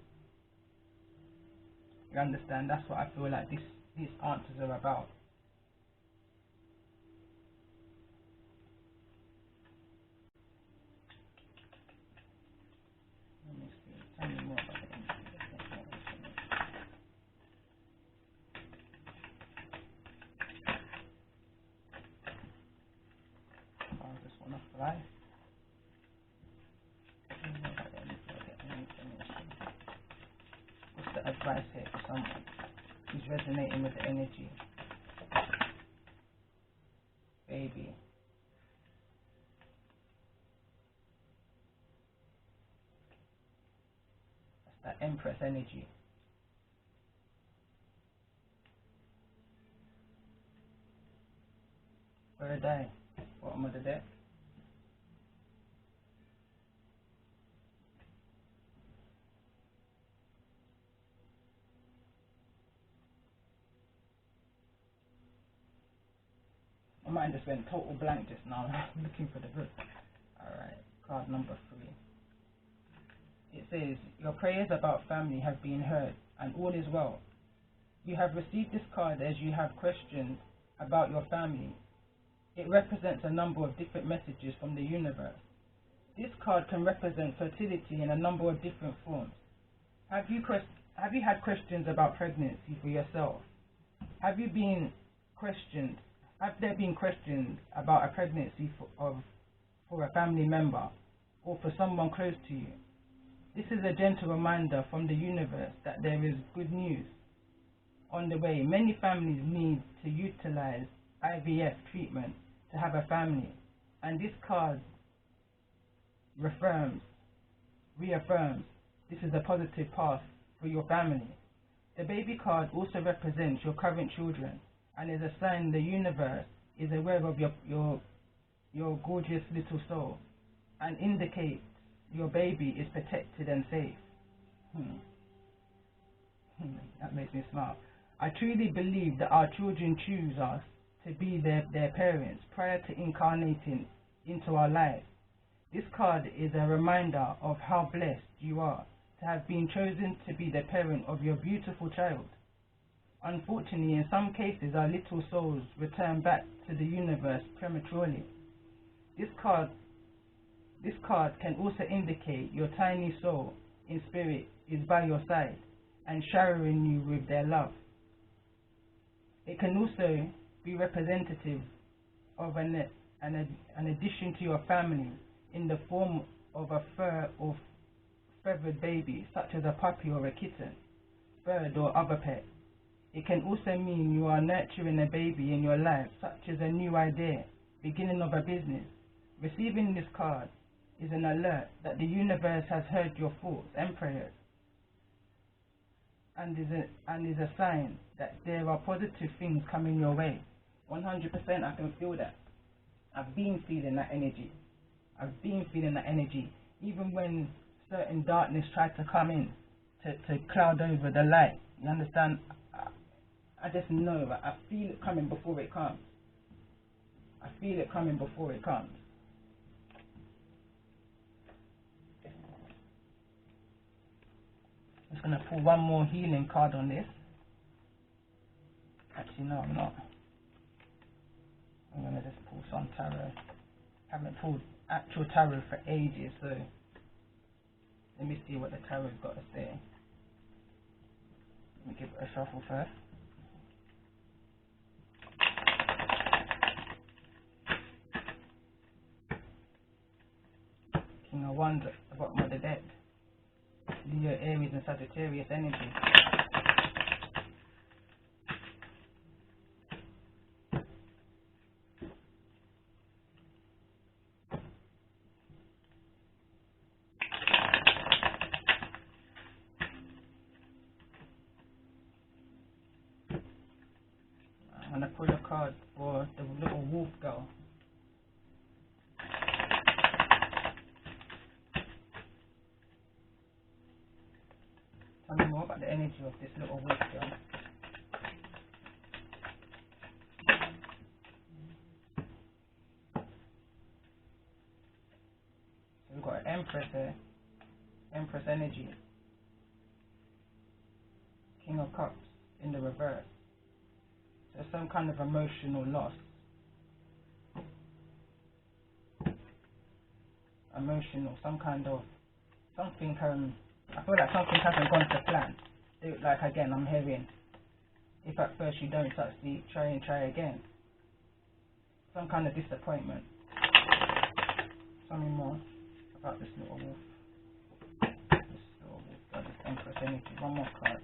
You understand? That's what I feel like these answers are about. Let me see. Tell me more about the this one off the line. What's the advice here for someone who's resonating with the energy? Baby. That's that Empress energy. Third eye. Bottom of the deck. My mind just went total blank just now. I'm looking for the book. Alright, card number 3. It says, your prayers about family have been heard and all is well. You have received this card as you have questions about your family. It represents a number of different messages from the universe. This card can represent fertility in a number of different forms. Have you had questions about pregnancy for yourself? Have there been questions about a pregnancy for a family member or for someone close to you? This is a gentle reminder from the universe that there is good news on the way. Many families need to utilize IVF treatment to have a family, and this card reaffirms this is a positive path for your family. The baby card also represents your current children and is a sign the universe is aware of your gorgeous little soul and indicates your baby is protected and safe. That makes me smile. I truly believe that our children choose us to be their parents prior to incarnating into our lives. This card is a reminder of how blessed you are to have been chosen to be the parent of your beautiful child. Unfortunately, in some cases, our little souls return back to the universe prematurely. This card can also indicate your tiny soul in spirit is by your side and showering you with their love. It can also be representative of an addition to your family in the form of a fur or feathered baby, such as a puppy or a kitten, bird or other pet. It can also mean you are nurturing a baby in your life, such as a new idea, beginning of a business. Receiving this card is an alert that the universe has heard your thoughts and prayers, and is a sign that there are positive things coming your way. 100% I can feel that. I've been feeling that energy. Even when certain darkness tried to come in to cloud over the light. You understand? I just know that I feel it coming before it comes. I'm just going to pull one more healing card on this. Actually, no, I'm not. I'm going to just pull some tarot. Haven't pulled actual tarot for ages, so let me see what the tarot's got to say. Let me give it a shuffle first. King of Wands at the bottom of the deck. Leo, Aries and Sagittarius energy. I'm going to pull a card for the little wolf girl. Tell me more about the energy of this little wolf girl. So we've got an Empress here. Empress energy. King of Cups in the reverse. So some kind of emotional loss. Emotional, some kind of something. I feel like something hasn't gone to plan. Like again, I'm hearing, if at first you don't succeed, try again. Some kind of disappointment. Tell me more about this little wolf. This little wolf, this Empress energy. One more card.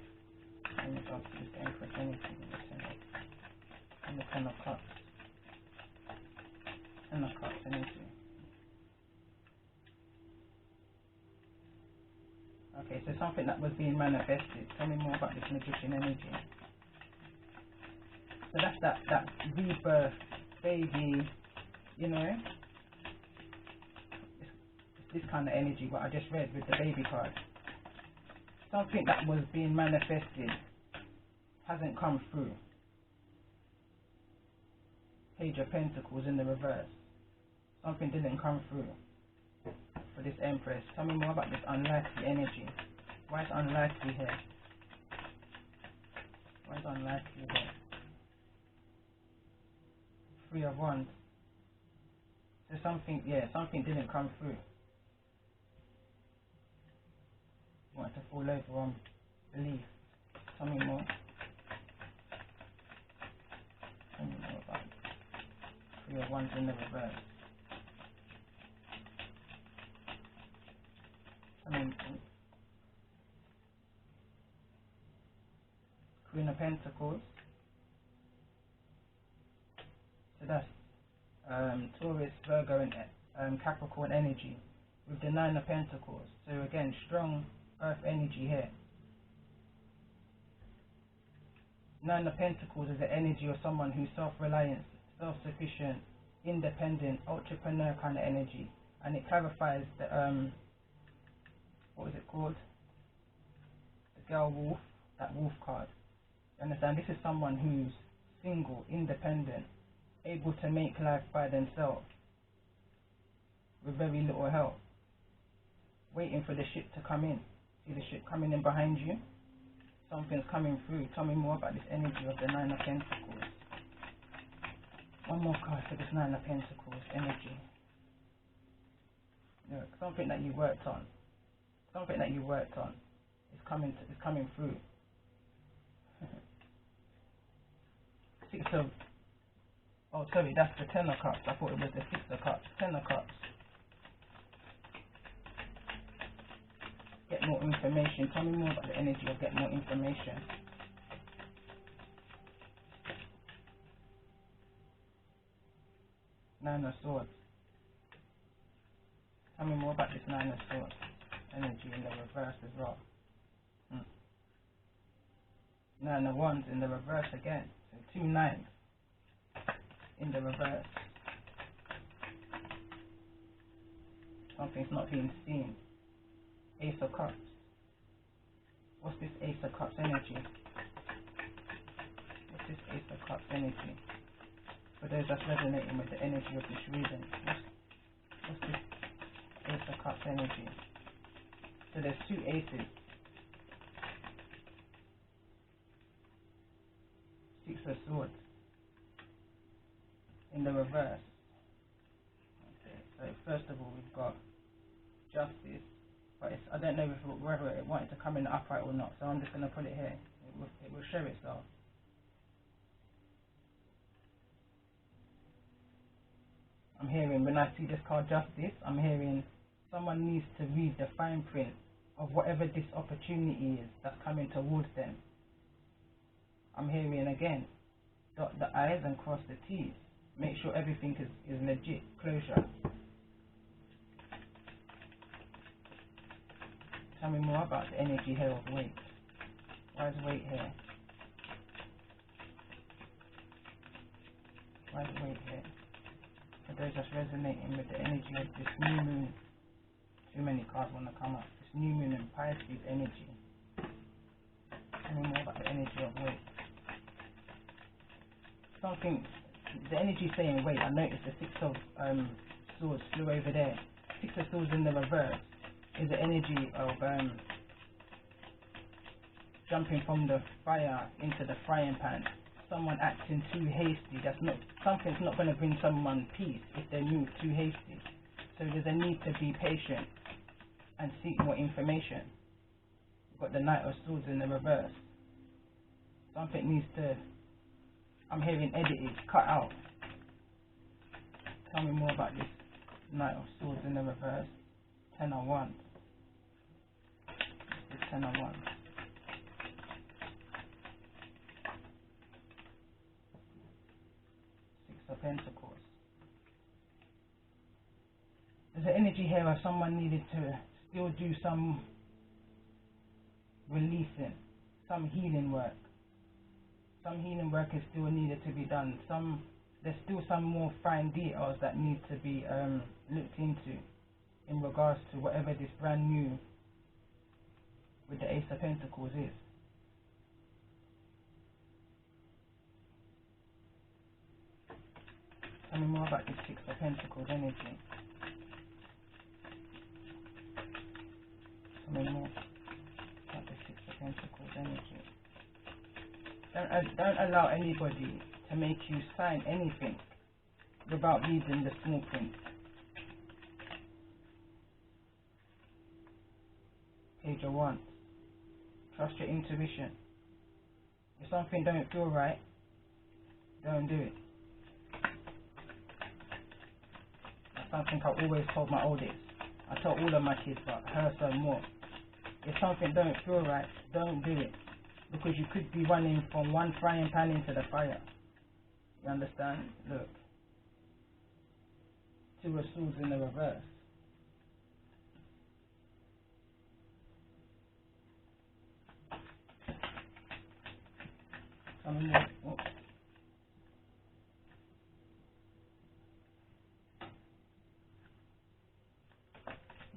Let me go to this Empress energy. And the Ten of Cups. Ten of Cups energy. Okay, so something that was being manifested. Tell me more about this Magician energy. So that's that rebirth, baby, you know. It's this kind of energy what I just read with the baby card. Something that was being manifested hasn't come through. Page of Pentacles in the reverse. Something didn't come through for this Empress. Tell me more about this unlikely energy. Why is unlikely here? Why is unlikely here? Three of Wands. So something didn't come through. Want to fall over on belief. Tell me more. Tell me more about it. Three of Wands in the reverse. Queen of Pentacles. So that's Taurus, Virgo and Capricorn energy with the Nine of Pentacles. So again, strong earth energy here. Nine of Pentacles is the energy of someone who's self-reliant, self-sufficient, independent, entrepreneur kind of energy. And it clarifies the what is it called? The girl wolf, that wolf card. You understand? This is someone who's single, independent, able to make life by themselves with very little help. Waiting for the ship to come in. See the ship coming in behind you? Something's coming through. Tell me more about this energy of the Nine of Pentacles. One more card for this Nine of Pentacles energy. Look, something that you worked on. Something that you worked on is coming through. Oh sorry, that's the Ten of Cups. I thought it was the Six of Cups. Ten of Cups. Get more information. Tell me more about the energy of get more information. Nine of Swords. Tell me more about this Nine of Swords energy in the reverse as well. Nine of Wands in the reverse again. So two nines in the reverse. Something's not being seen. Ace of Cups. What's this Ace of Cups energy? What's this Ace of Cups energy? For those that's resonating with the energy of this reading, what's this Ace of Cups energy? So there's two aces. Six of Swords in the reverse. Okay, so first of all we've got Justice, but I don't know whether it wanted to come in the upright or not, so I'm just going to put it here. it will show itself. I'm hearing, when I see this card Justice, I'm hearing someone needs to read the fine print of whatever this opportunity is that's coming towards them. I'm hearing again, dot the I's and cross the T's. Make sure everything is legit, closure. Tell me more about the energy here of weight. Why is weight here? Why is weight here? For those that's resonating with the energy of this new moon. Too many cards want to come up. This new moon and Pisces energy. Tell me more about the energy of weight. Something, the energy saying wait. I noticed the Six of Swords flew over there. Six of Swords in the reverse is the energy of jumping from the fire into the frying pan. Someone acting too hasty. Something's not going to bring someone peace if they move too hasty. So there's a need to be patient and seek more information. You've got the Knight of Swords in the reverse. Something needs to, I'm hearing edited, cut out. Tell me more about this Knight of Swords in the reverse. 10 of Wands. This is 10 of Wands. Six of Pentacles. There's an energy here where someone needed to still do some releasing, some healing work. Some healing work is still needed to be done. There's still some more fine details that need to be looked into in regards to whatever this brand new with the Ace of Pentacles is. Tell me more about this Six of Pentacles energy. Tell me more about the Six of Pentacles energy. Don't allow anybody to make you sign anything without reading the small print. Page of Wands. Trust your intuition. If something don't feel right, don't do it. That's something I always told my oldest. I tell all of my kids, but her son more. If something don't feel right, don't do it. Because you could be running from one frying pan into the fire. You understand? Look. Two of Swords in the reverse.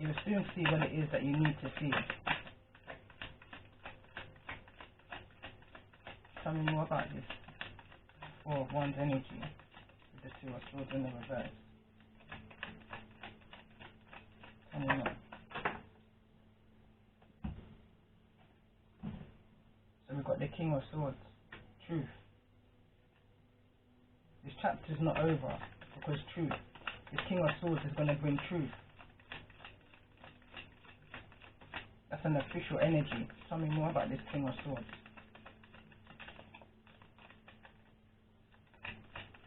You'll soon see what it is that you need to see. Tell me more about this Four of Wands energy with the Two of Swords in the reverse. Tell me more. So we've got the King of Swords, truth. This chapter's not over because truth. This King of Swords is going to bring truth. That's an official energy. Tell me more about this King of Swords.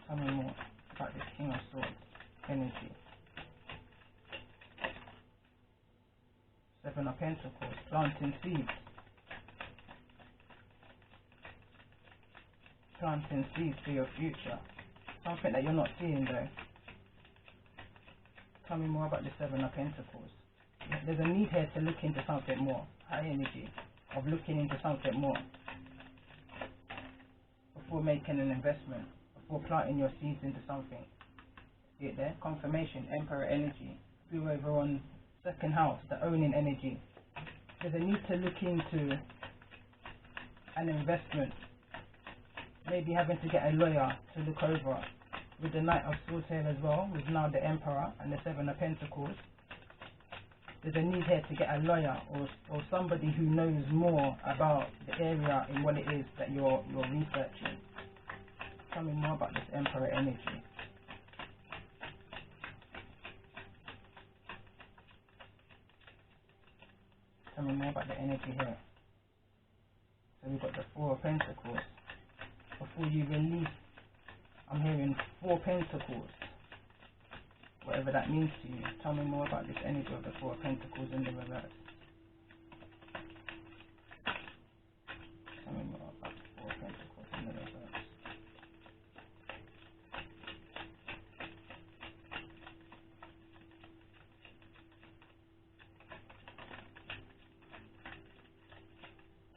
Tell me more about this King of Swords energy. Seven of Pentacles, planting seeds. Planting seeds for your future. Something that you're not seeing though. Tell me more about the Seven of Pentacles. There's a need here to look into something more. High energy of looking into something more before making an investment, before planting your seeds into something. See it there? Confirmation, Emperor energy. Flew over on second house, the owning energy. There's a need to look into an investment. Maybe having to get a lawyer to look over. With the Knight of Swords here as well, with now the Emperor and the Seven of Pentacles. There's a need here to get a lawyer or somebody who knows more about the area in what it is that you're researching. Tell me more about this Emperor energy. Tell me more about the energy here. So we've got the Four of Pentacles. Before you release, I'm hearing Four Pentacles. Whatever that means to you. Tell me more about this energy of the Four of Pentacles in the reverse. Tell me more about the Four of Pentacles in the reverse.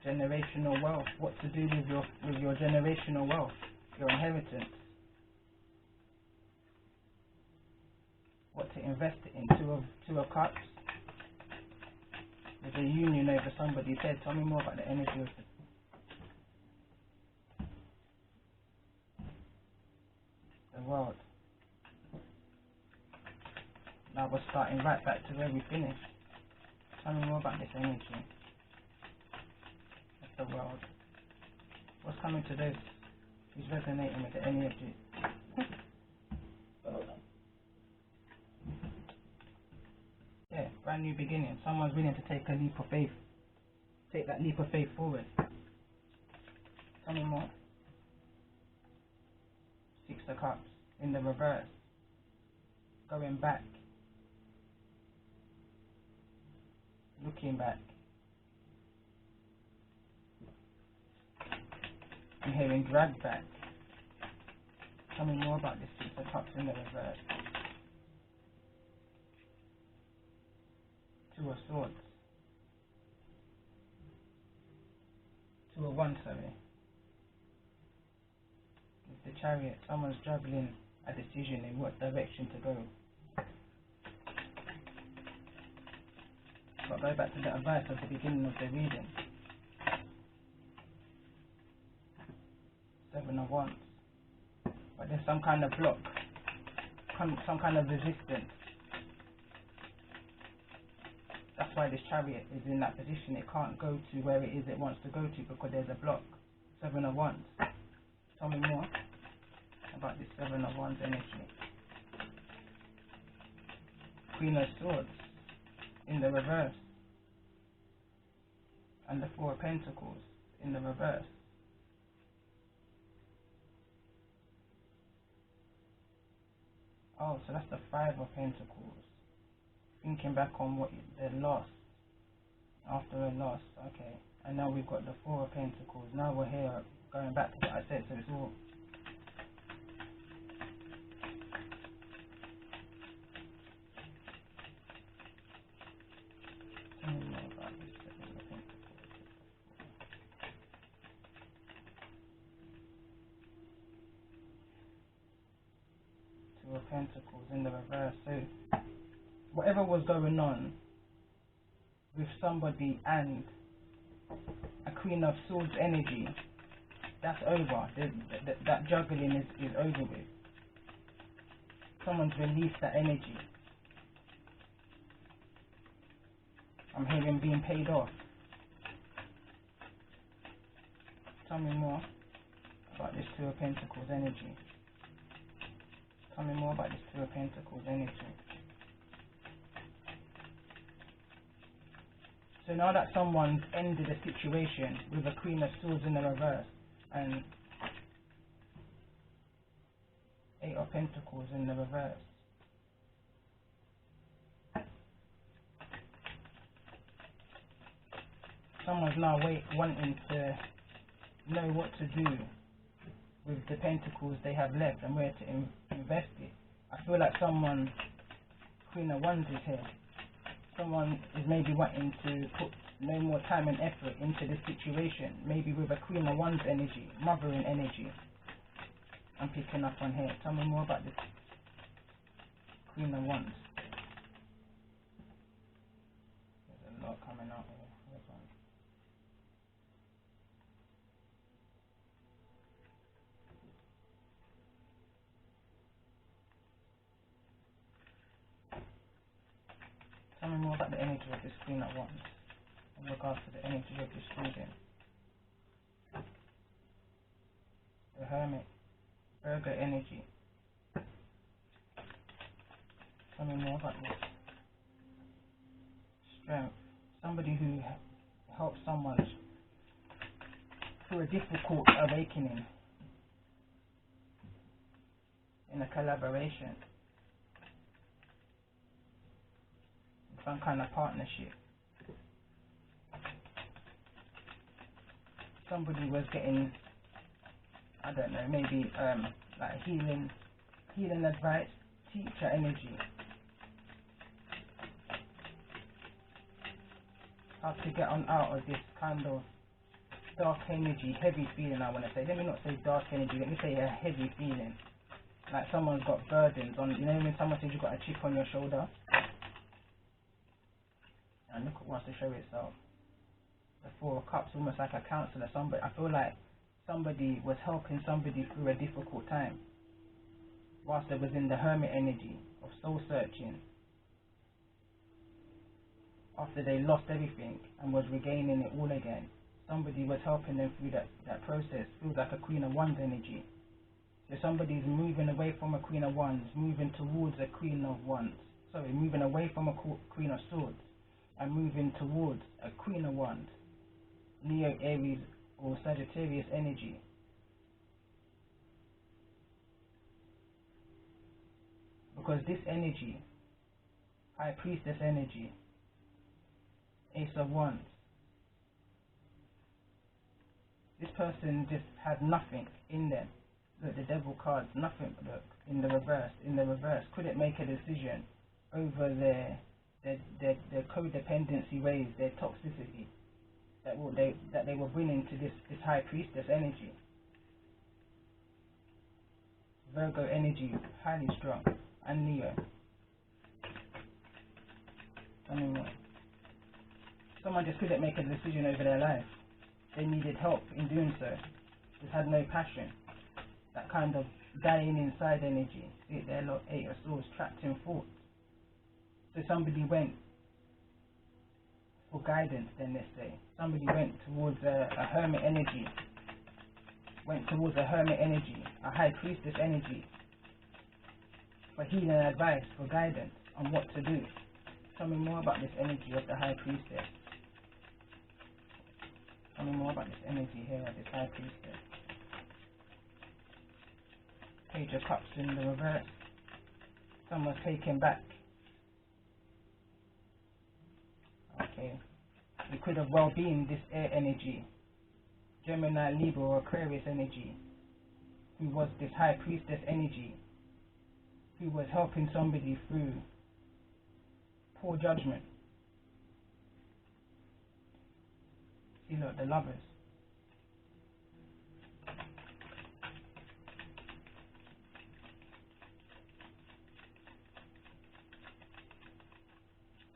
Generational wealth. What to do with your generational wealth, your inheritance. What to invest it in. Two of Cups. With a union over somebody's head. Tell me more about the energy of the world. Now we're starting right back to where we finished. Tell me more about this energy. The world. What's coming to this? Who's resonating with the energy? Yeah, brand new beginning. Someone's willing to take a leap of faith. Take that leap of faith forward. Tell me more. Six of Cups in the reverse. Going back. Looking back. I'm hearing drag back. Tell me more about this Six of Cups in the reverse. Two of Swords. Two of Wands, sorry. With the Chariot, someone's juggling a decision in what direction to go. But go back to the advice at the beginning of the reading. Seven of Wands. But there's some kind of block, some kind of resistance. That's why this Chariot is in that position. It can't go to where it is it wants to go to because there's a block. Seven of Wands. Tell me more about this Seven of Wands energy. Queen of Swords in the reverse. And the Four of Pentacles in the reverse. Oh, so that's the Five of Pentacles. Thinking back on what they lost. After a loss, okay. And now we've got the Four of Pentacles. Now we're here, going back to what I said, so it's all... Tell me more about this Seven of Pentacles. Two of Pentacles in the reverse. So whatever was going on with somebody and a Queen of Swords energy, that's over. That juggling is over with. Someone's released that energy. I'm hearing being paid off. Tell me more about this Two of Pentacles energy. Tell me more about this Two of Pentacles energy. So now that someone's ended a situation with a Queen of Swords in the reverse and Eight of Pentacles in the reverse. Someone's now wanting to know what to do with the pentacles they have left and where to invest it. I feel like someone, Queen of Wands is here. Someone is maybe wanting to put no more time and effort into the situation. Maybe with a Queen of Wands energy, mothering energy. I'm picking up on here. Tell me more about this Queen of Wands. There's a lot coming out here. Hold on. Tell me more about the energy of this Queen of Wands in regards to the energy of this reading. The Hermit, Virgo energy. Tell me more about this. Strength. Somebody who helps someone through a difficult awakening, in a collaboration, some kind of partnership. Somebody was getting, I don't know, maybe like healing advice, teacher energy, how to get on out of this kind of dark energy, heavy feeling. I want to say, let me not say dark energy, let me say a heavy feeling, like someone's got burdens on, you know, when someone says you've got a chip on your shoulder, and look, it wants to show itself. The Four of Cups, almost like a counselor. Somebody, I feel like somebody was helping somebody through a difficult time, whilst they was in the hermit energy of soul searching, after they lost everything and was regaining it all again. Somebody was helping them through that process. Feels like a Queen of Wands energy. So somebody's moving away from a Queen of Wands, moving towards a Queen of Wands. Sorry, moving away from a Queen of Swords and moving towards a Queen of Wands. Leo, Aries, or Sagittarius energy. Because this energy, High Priestess energy, Ace of Wands, this person just had nothing in them. Look, the Devil cards, nothing. Look, in the reverse, couldn't make a decision over their codependency ways, their toxicity that they were bringing to this High Priestess energy. Virgo energy, highly strong, and Leo. Someone just couldn't make a decision over their life. They needed help in doing so. Just had no passion. That kind of dying inside energy. See it there, look, 8 of Swords, trapped in thoughts. So somebody went for guidance, then let's say. Somebody went towards a hermit energy. A High Priestess energy, for healing advice, for guidance on what to do. Tell me more about this energy of the High Priestess. Tell me more about this energy here of this High Priestess. Page of Cups in the reverse. Someone's taken back. Okay. It could have well been this air energy, Gemini, Libra, or Aquarius energy, who was this High Priestess energy, who was helping somebody through poor judgment. See, look, the Lovers.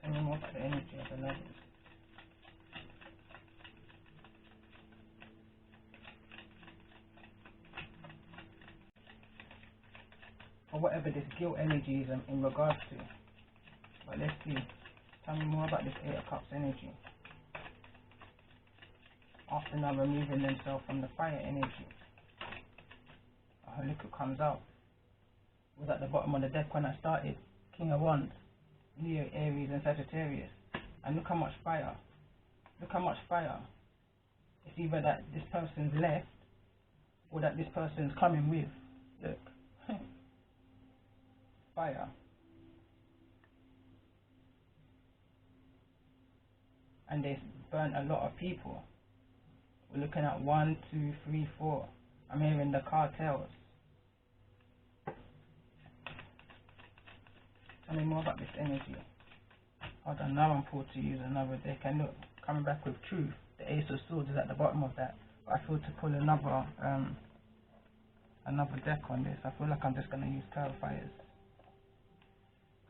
Tell me more about the energy of the Lovers. Or whatever this guilt energy is in regards to. But let's see. Tell me more about this 8 of Cups energy. After now removing themselves from the fire energy. Look who comes out. Was at the bottom of the deck when I started. King of Wands, Leo, Aries, and Sagittarius. And look how much fire. Look how much fire. It's either that this person's left or that this person's coming with. Look. Fire. And they burnt a lot of people. We're looking at 1, 2, 3, 4. I'm hearing the cartels. Tell me more about this energy. Hold on, now I'm pulled to use another deck. And look, coming back with Truth. The Ace of Swords is at the bottom of that. But I feel to pull another deck on this. I feel like I'm just going to use Tarot Fires,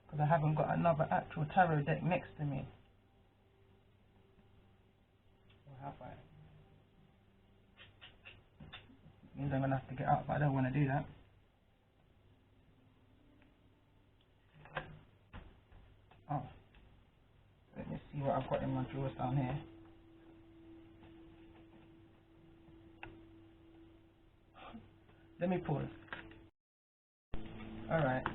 because I haven't got another actual tarot deck next to me. Or have I? Means I'm going to have to get out, but I don't want to do that. Oh. Let me see what I've got in my drawers down here. Let me pause. Alright.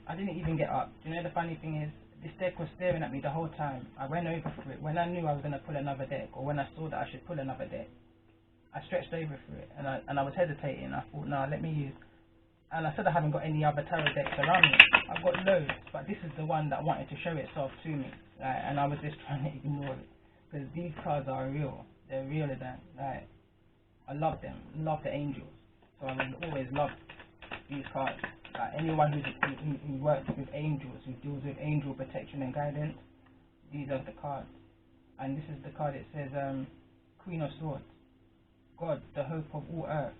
I didn't even get up. Do you know the funny thing is, this deck was staring at me the whole time. I went over for it. When I knew I was going to pull another deck, or when I saw that I should pull another deck, I stretched over for it, and I was hesitating. I thought, no, let me use. And I said I haven't got any other tarot decks around me. I've got loads, but this is the one that wanted to show itself to me, and I was just trying to ignore it because these cards are real. They're realer than I love them. Love the angels. So I will always love these cards. Anyone who works with angels, who deals with angel protection and guidance, these are the cards. And this is the card. It says Queen of Swords, God, the hope of all earth.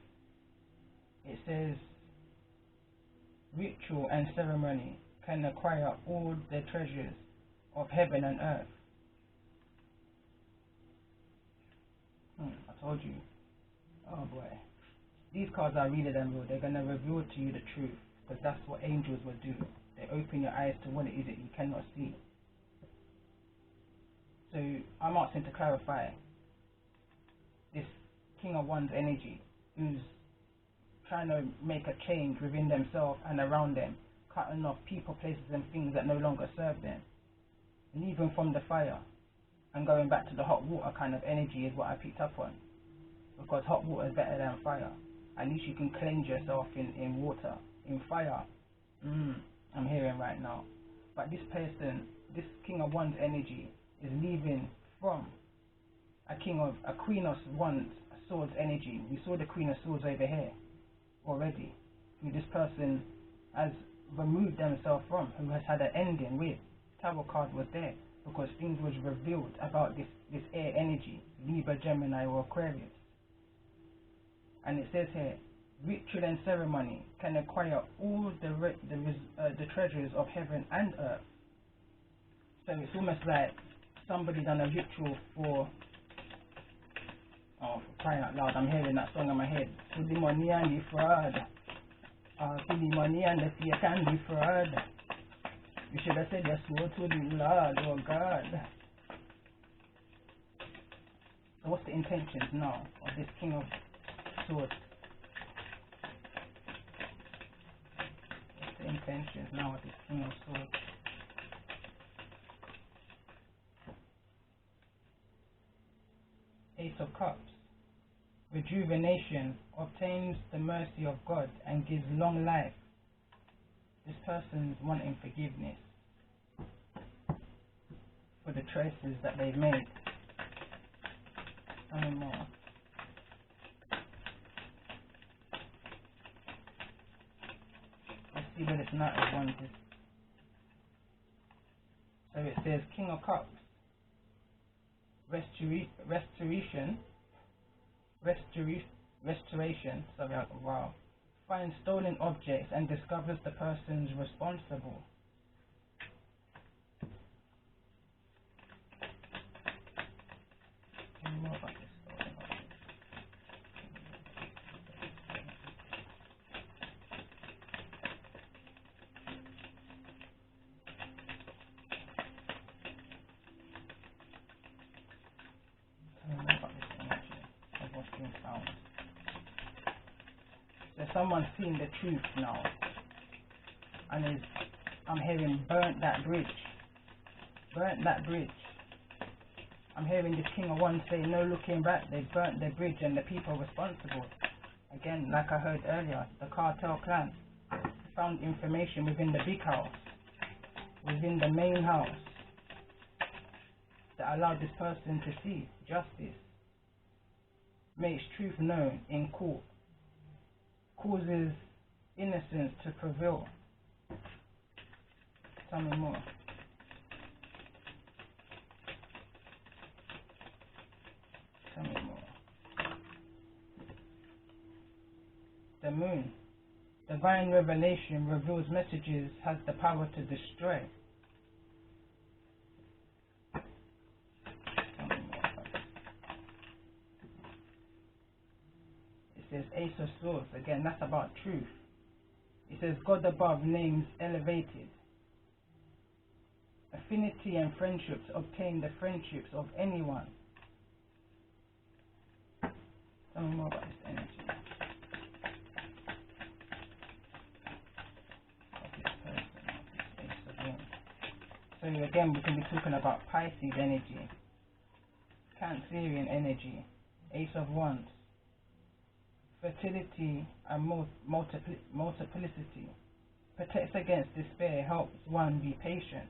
It says ritual and ceremony can acquire all the treasures of heaven and earth. I told you. Oh boy. These cards are really than real. They're going to reveal to you the truth, because that's what angels will do. They open your eyes to what it is that you cannot see. So I'm asking to clarify this King of Wands energy, who's trying to make a change within themselves and around them, cutting off people, places and things that no longer serve them, leaving from the fire and going back to the hot water kind of energy is what I picked up on, because hot water is better than fire. At least you can cleanse yourself in water. In fire, I'm hearing right now. But this person, this King of Wands energy, is leaving from a Queen of Wands Swords energy. We saw the Queen of Swords over here already, who this person has removed themselves from, who has had an ending with. Tarot card was there because things was revealed about this air energy, Libra, Gemini or Aquarius. And it says here, ritual and ceremony can acquire all the treasures of heaven and earth. So it's almost like somebody done a ritual for crying out loud, I'm hearing that song in my head. Put the money and the fraud. Put the money and the fake and the fraud. You should have said yes to the Lord, oh God. So what's the intentions now of this King of Swords? What's the intentions now of this King of Swords? Ace of Cups. Rejuvenation obtains the mercy of God and gives long life. This person's wanting forgiveness for the choices that they've made. Tell me more. Let's see what this Knight of Wands is. So it says King of Cups. Restoration, wow. Finds stolen objects and discovers the persons responsible. Tell me more about this stolen object. Tell me more about this energy of what's being found. There's someone seeing the truth now, and I'm hearing burnt that bridge. Burnt that bridge. I'm hearing this King of Wands say no looking back. They burnt the bridge and the people responsible. Again, like I heard earlier, the cartel clan found information within the big house, within the main house, that allowed this person to see justice, makes truth known in court, causes innocence to prevail. Tell me more. Tell me more. The moon. Divine revelation reveals messages, has the power to destroy. Tell me more about this. It says Ace of Swords. Again, that's about truth. It says God above names elevated. Affinity and friendships obtain the friendships of anyone. Tell me more about this energy. Of this person, of this Ace of Wands. So again, we can be talking about Pisces energy, Cancerian energy, Ace of Wands, fertility, and multiplicity. Protects against despair, helps one be patient.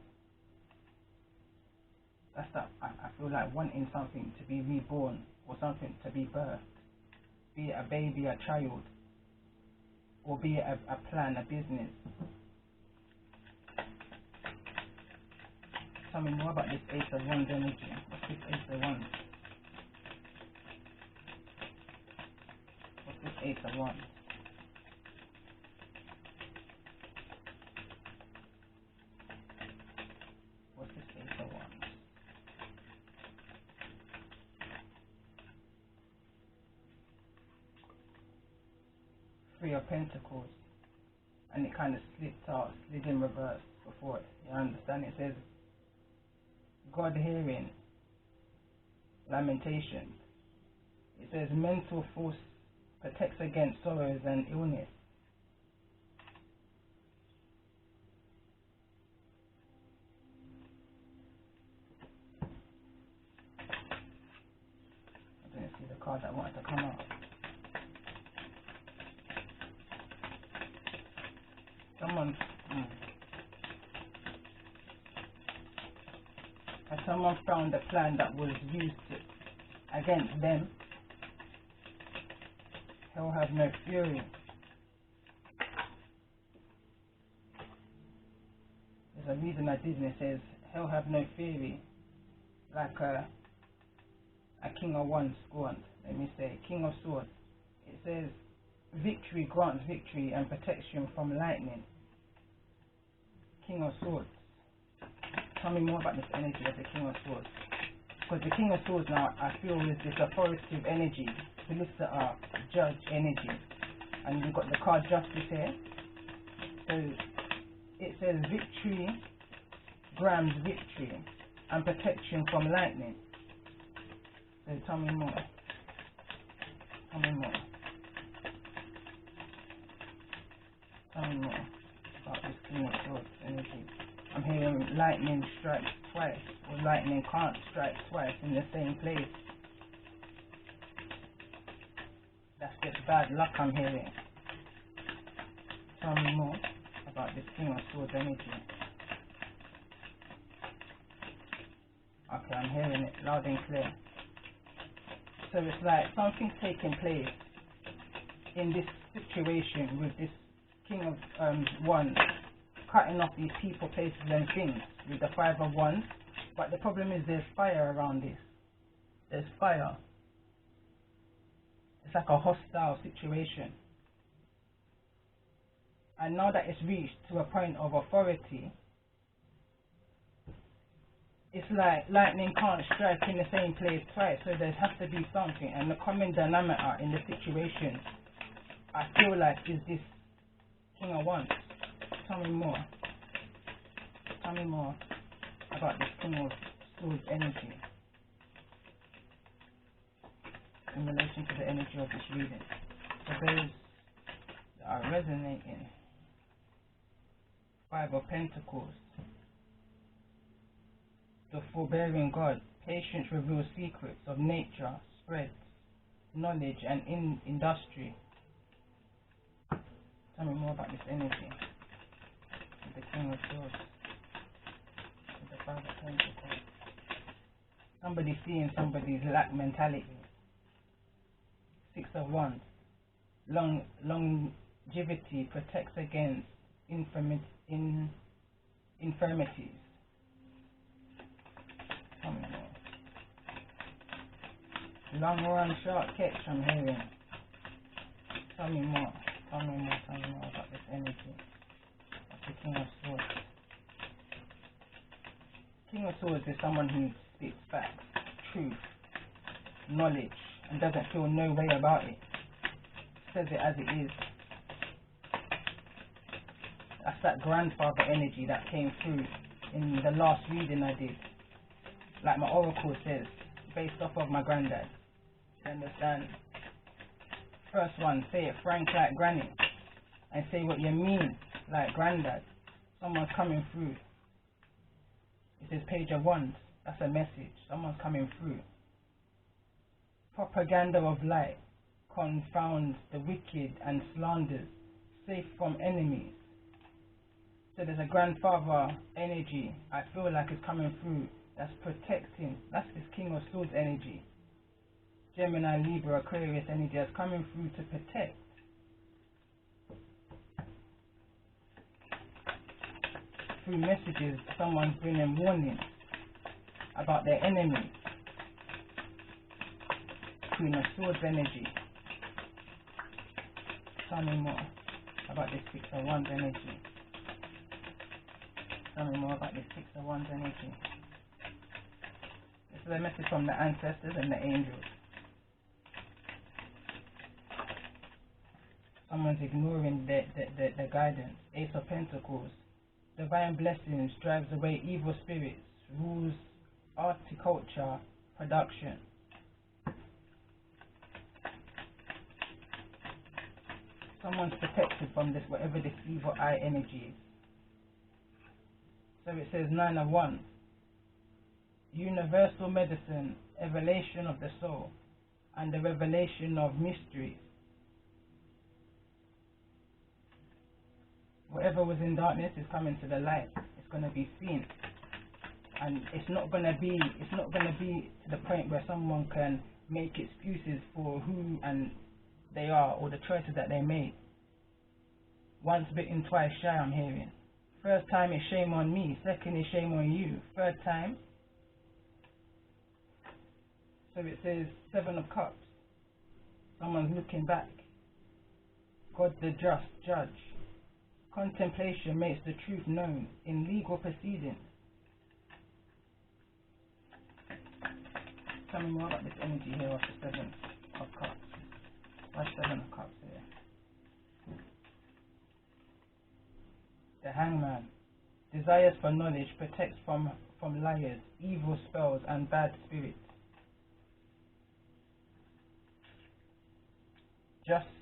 That's that. I feel like wanting something to be reborn or something to be birthed, be it a baby, a child, or be it a plan, a business. Tell me more about this Ace of Wands energy. What's this Ace of Wands? What's this Ace of Wands? What's this Ace of Wands? Three of Pentacles. And it kind of slid in reverse before it. You understand? It says God hearing, lamentation. It says mental force protects against sorrows and illness. I didn't see the card that wanted to come out. Someone found a plan that was used against them. Hell have no fury. There's a reason I did, and it says hell have no fury, like a King of Wands scorned. Let me say King of Swords. It says victory grants victory and protection from lightning. King of Swords. Tell me more about this energy of the King of Swords. Because the King of Swords now, I feel, is this authoritative energy, solicitor, judge energy. And you've got the card Justice here. So it says victory grants victory and protection from lightning. So tell me more. Tell me more. Tell me more about this King of Swords energy. I'm hearing lightning strikes twice, or lightning can't strike twice in the same place. That's just bad luck I'm hearing. Tell me more about this King of Swords energy. Okay, I'm hearing it loud and clear. So it's like something's taking place in this situation with this King of Wands, cutting off these people, places and things with the Five of Wands. But the problem is there's fire around this. There's fire. It's like a hostile situation. And now that it's reached to a point of authority, it's like lightning can't strike in the same place twice, so there has to be something. And the common denominator in the situation, I feel like, is this King of Wands. Tell me more. Tell me more about this King of Swords energy in relation to the energy of this reading. For those that are resonating, Five of Pentacles. The forbearing God, patience reveals secrets of nature, spreads knowledge and industry. Tell me more about this energy. The King of Swords, with the Five of Pentacles. Somebody seeing somebody's lack mentality. Six of Wands. Longevity protects against infirmities. Tell me more. Long run, short catch, I'm hearing. Tell me more. Tell me more. Tell me more about this energy. The King of Swords. King of Swords is someone who speaks facts, truth, knowledge, and doesn't feel no way about it. Says it as it is. That's that grandfather energy that came through in the last reading I did. Like my oracle says, based off of my granddad. You understand? First one, say it frank like granny, and say what you mean like granddad. Someone's coming through. It says Page of Wands. That's a message. Someone's coming through. Propaganda of light. confound the wicked and slanders, safe from enemies. So there's a grandfather energy I feel like is coming through that's protecting. That's this King of Swords energy. Gemini, Libra, Aquarius energy that's coming through to protect. Through messages, someone's bringing warnings about their enemy. Queen of Swords energy. Tell me more about this Six of Wands energy. Tell me more about this Six of Wands energy. This is a message from the ancestors and the angels. Someone's ignoring the guidance. Ace of Pentacles. Divine blessings drives away evil spirits, rules horticulture, production. Someone's protected from this, whatever this evil eye energy is. So it says 9 of Wands. Universal medicine, revelation of the soul, and the revelation of mysteries. Whatever was in darkness is coming to the light. It's going to be seen, and it's not going to be to the point where someone can make excuses for who and they are or the choices that they made. Once bitten, twice shy, I'm hearing. First time is shame on me. Second is shame on you. Third time. So it says 7 of Cups. Someone's looking back. God the just judge. Contemplation makes the truth known in legal proceedings. Tell me more about this energy here of the 7 of Cups. Why 7 of Cups here? The Hangman. Desires for knowledge protects from liars, evil spells, and bad spirits.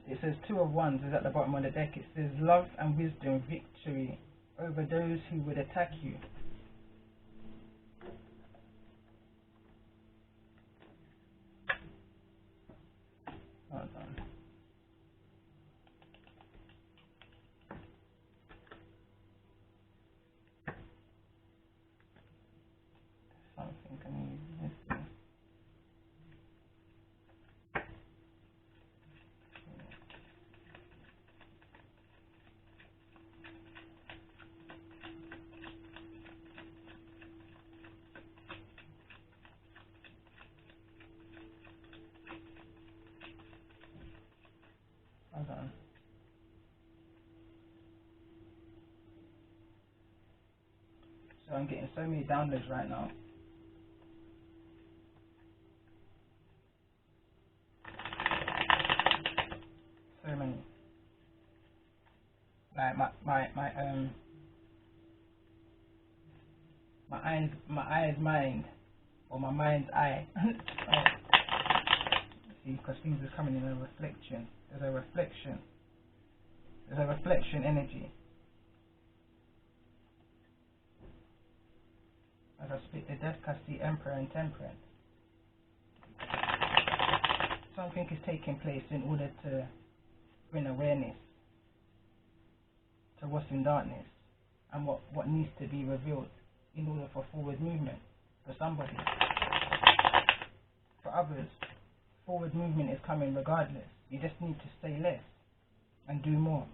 It says 2 of Wands is at the bottom of the deck. It says love and wisdom, victory over those who would attack you. Hold on. Something I need missing. Hold on. So I'm getting so many downloads right now. So many. Like my eye's mind, or my mind's eye. Oh. See, because things are coming in a reflection. There's a reflection. There's a reflection energy. As I split the deck, I see Emperor and Temperance. Something is taking place in order to bring awareness to what's in darkness and what needs to be revealed in order for forward movement for somebody. For others, forward movement is coming regardless. You just need to say less and do more.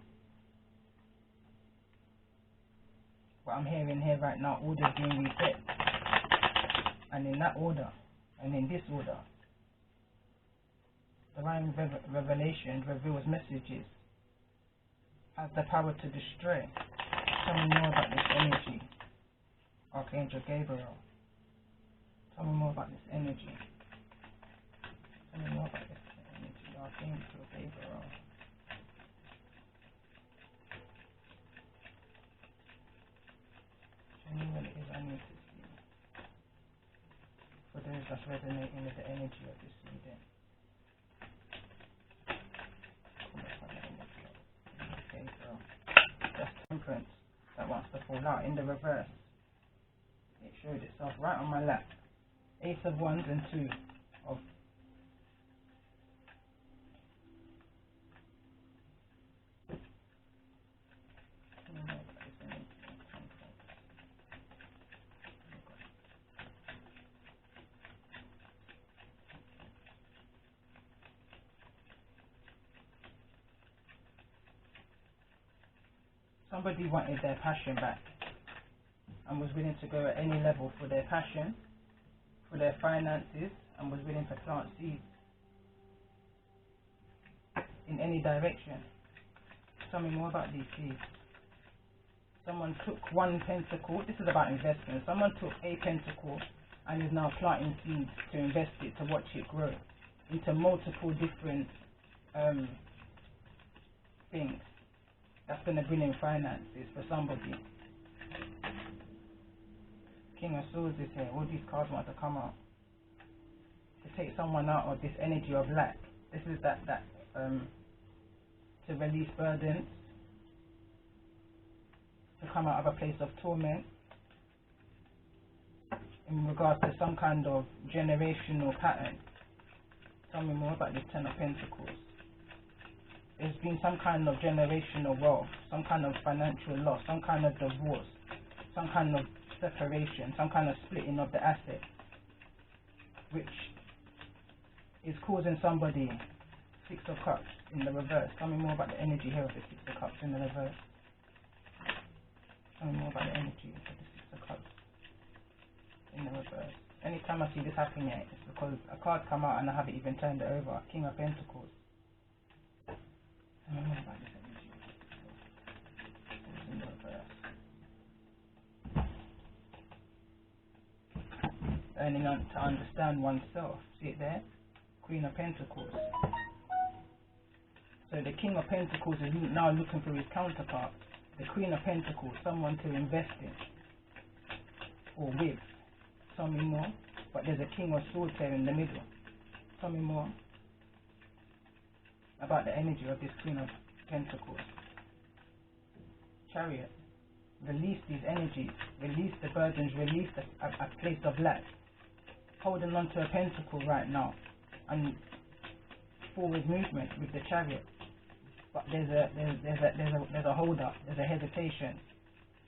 What I'm hearing here right now, order is being reset. And in that order, and in this order, divine revelation reveals messages, has the power to destroy. Tell me more about this energy. Archangel Gabriel. Tell me more about this energy. Tell me more about this energy. Archangel Gabriel. Show me what it is I need to see. For those that's resonating with the energy of this reading. Gabriel. Just Temperance that wants to fall out in the reverse. It showed itself right on my lap. Ace of Wands and 2 of Somebody wanted their passion back and was willing to go at any level for their passion, for their finances, and was willing to plant seeds in any direction. Tell me more about these seeds. Someone took one pentacle. This is about investment. Someone took a pentacle and is now planting seeds to invest it, to watch it grow into multiple different things. That's going to bring in finances for somebody. King of Swords is here. All these cards want to come out to take someone out of this energy of lack. This is that to release burdens, to come out of a place of torment in regards to some kind of generational pattern. Tell me more about this Ten of Pentacles. There's been some kind of generational wealth, some kind of financial loss, some kind of divorce, some kind of separation, some kind of splitting of the assets, which is causing somebody Six of Cups in the reverse. Tell me more about the energy here of the Six of Cups in the reverse. Tell me more about the energy of the Six of Cups in the reverse. Anytime I see this happening, it's because a card come out and I haven't even turned it over. King of Pentacles. Tell me more about this energy. It's in the reverse. Learning to understand oneself. See it there? Queen of Pentacles. So the King of Pentacles is now looking for his counterpart. The Queen of Pentacles, someone to invest in or with. Tell me more. But there's a King of Swords here in the middle. Tell me more about the energy of this Queen of Pentacles. Chariot. Release these energies. Release the burdens. Release a place of lack. Holding on to a pentacle right now. And forward movement with the Chariot. But there's a hold up. There's a hesitation.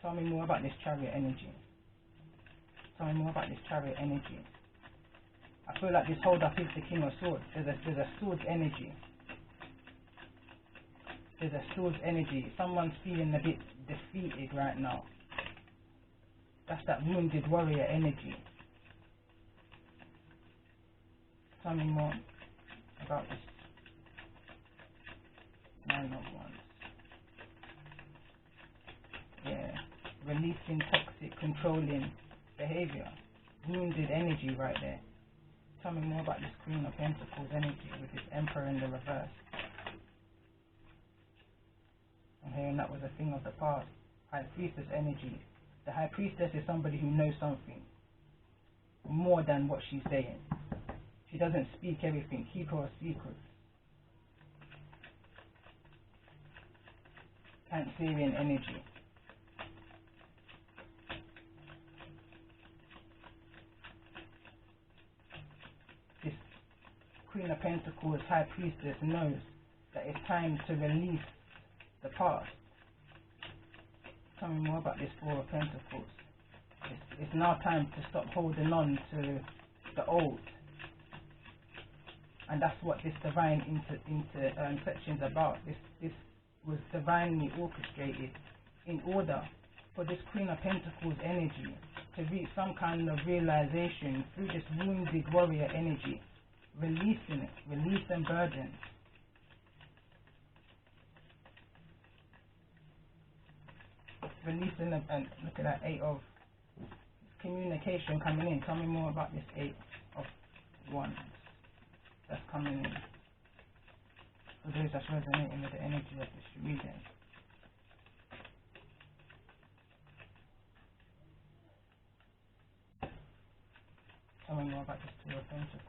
Tell me more about this Chariot energy. Tell me more about this Chariot energy. I feel like this hold up is the King of Swords. There's a Swords energy. There's a Swords energy. Someone's feeling a bit defeated right now. That's that wounded warrior energy. Tell me more about this Nine of Wands. Yeah, releasing toxic, controlling behavior. Wounded energy right there. Tell me more about this Queen of Pentacles energy with this Emperor in the reverse. I'm hearing that was a thing of the past. High Priestess energy. The High Priestess is somebody who knows something more than what she's saying. She doesn't speak everything. Keep her secrets. Cancerian energy. This Queen of Pentacles, High Priestess, knows that it's time to release the past. Tell me more about this Four of Pentacles. It's now time to stop holding on to the old. And that's what this divine section's about. This was divinely orchestrated in order for this Queen of Pentacles energy to reach some kind of realization through this wounded warrior energy, releasing it, releasing burdens. Releasing them, and look at that Eight of communication coming in. Tell me more about this Eight of Wands that's coming in. For those that's resonating with the energy of this reading. Tell me more about this Two of Pentacles.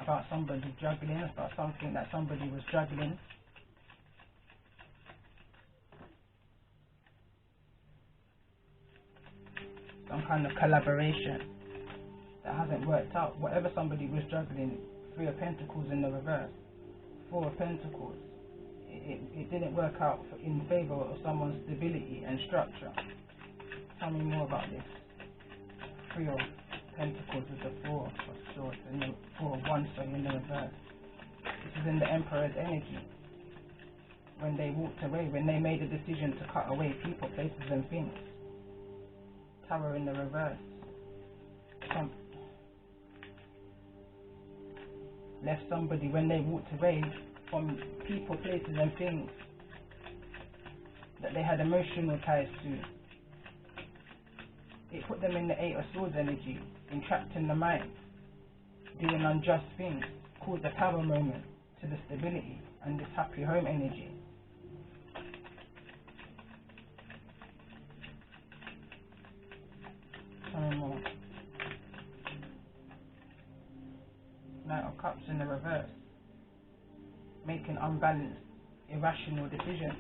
About somebody juggling, about something that somebody was juggling. Some kind of collaboration that hasn't worked out. Whatever somebody was juggling, Three of Pentacles in the reverse, Four of Pentacles, it didn't work out in favor of someone's stability and structure. Tell me more about this. Three of Pentacles with the Four of Swords and the Four of Wands in the reverse. This is in the Emperor's energy. when they walked away, when they made a decision to cut away people, places and things. Tower in the reverse. Left somebody when they walked away from people, places and things that they had emotional ties to. It put them in the Eight of Swords energy, entrapped in the mind, doing unjust things, caused a power moment to the stability and this happy home energy. More. Knight of Cups in the reverse, making unbalanced, irrational decisions.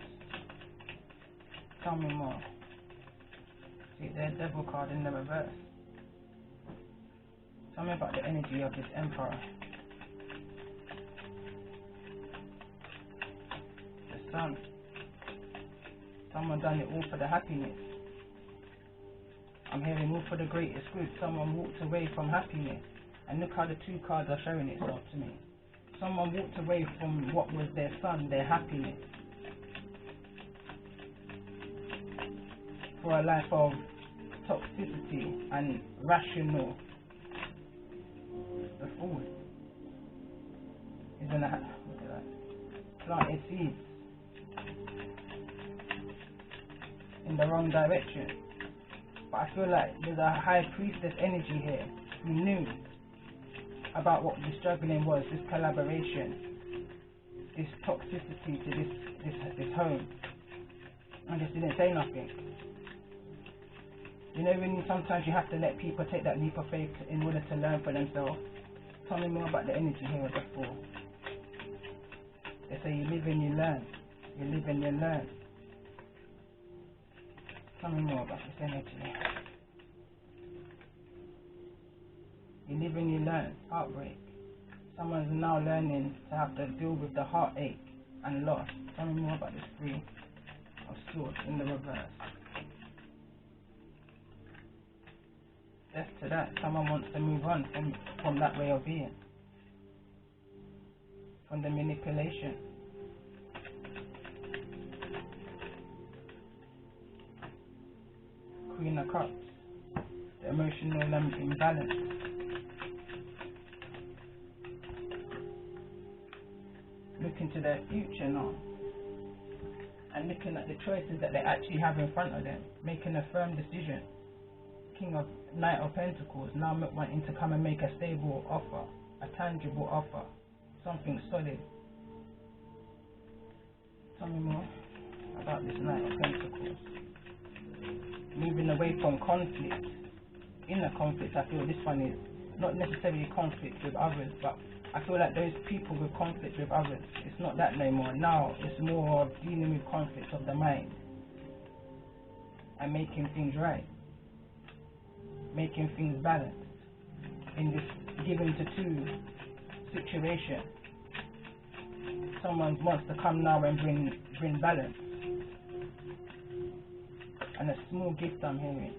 Tell me more. See, there's Devil card in the reverse. Tell me about the energy of this Emperor. The Sun. Someone done it all for the happiness. I'm hearing all for the greatest good. Someone walked away from happiness. And look how the two cards are showing itself to me. Someone walked away from what was their sun, their happiness, for a life of toxicity and rational. The Fool. Isn't that? Look at that. Planted seeds in the wrong direction. But I feel like there's a high priestess energy here who knew about what the struggling was, this collaboration, this toxicity to this home, and just didn't say nothing. You know, when sometimes you have to let people take that leap of faith in order to learn for themselves. Tell me more about the energy here of the Fool. They say you live and you learn. You live and you learn. Tell me more about this energy. You live and you learn. Heartbreak. Someone's now learning to have to deal with the heartache and loss. Tell me more about this Three of Swords in the reverse. Death to that. Someone wants to move on from that way of being. From the manipulation. Queen of Cups. The emotional imbalance. Looking to their future now. And looking at the choices that they actually have in front of them. Making a firm decision. Knight of Pentacles, now wanting to come and make a stable offer, a tangible offer, something solid. Tell me more about this Knight of Pentacles. Moving away from conflict. Inner conflict, I feel this one is not necessarily conflict with others, but I feel like those people with conflict with others, it's not that no more. Now it's more of dealing with conflicts of the mind and making things right. Making things balanced in this giving to two situation. Someone wants to come now and bring balance. And a small gift I'm hearing.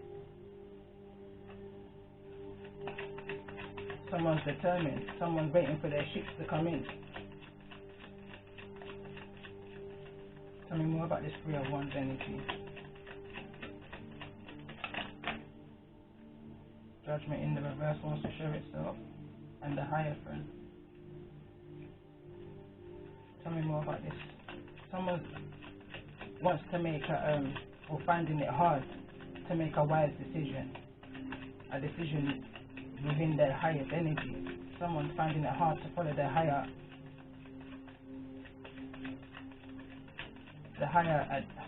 Someone's determined. Someone's waiting for their ships to come in. Tell me more about this Three of Wands energy. Judgment in the reverse wants to show itself, and the Hierophant. Tell me more about this. Someone wants to make or finding it hard to make a wise decision, a decision within their highest energy. Someone's finding it hard to follow their higher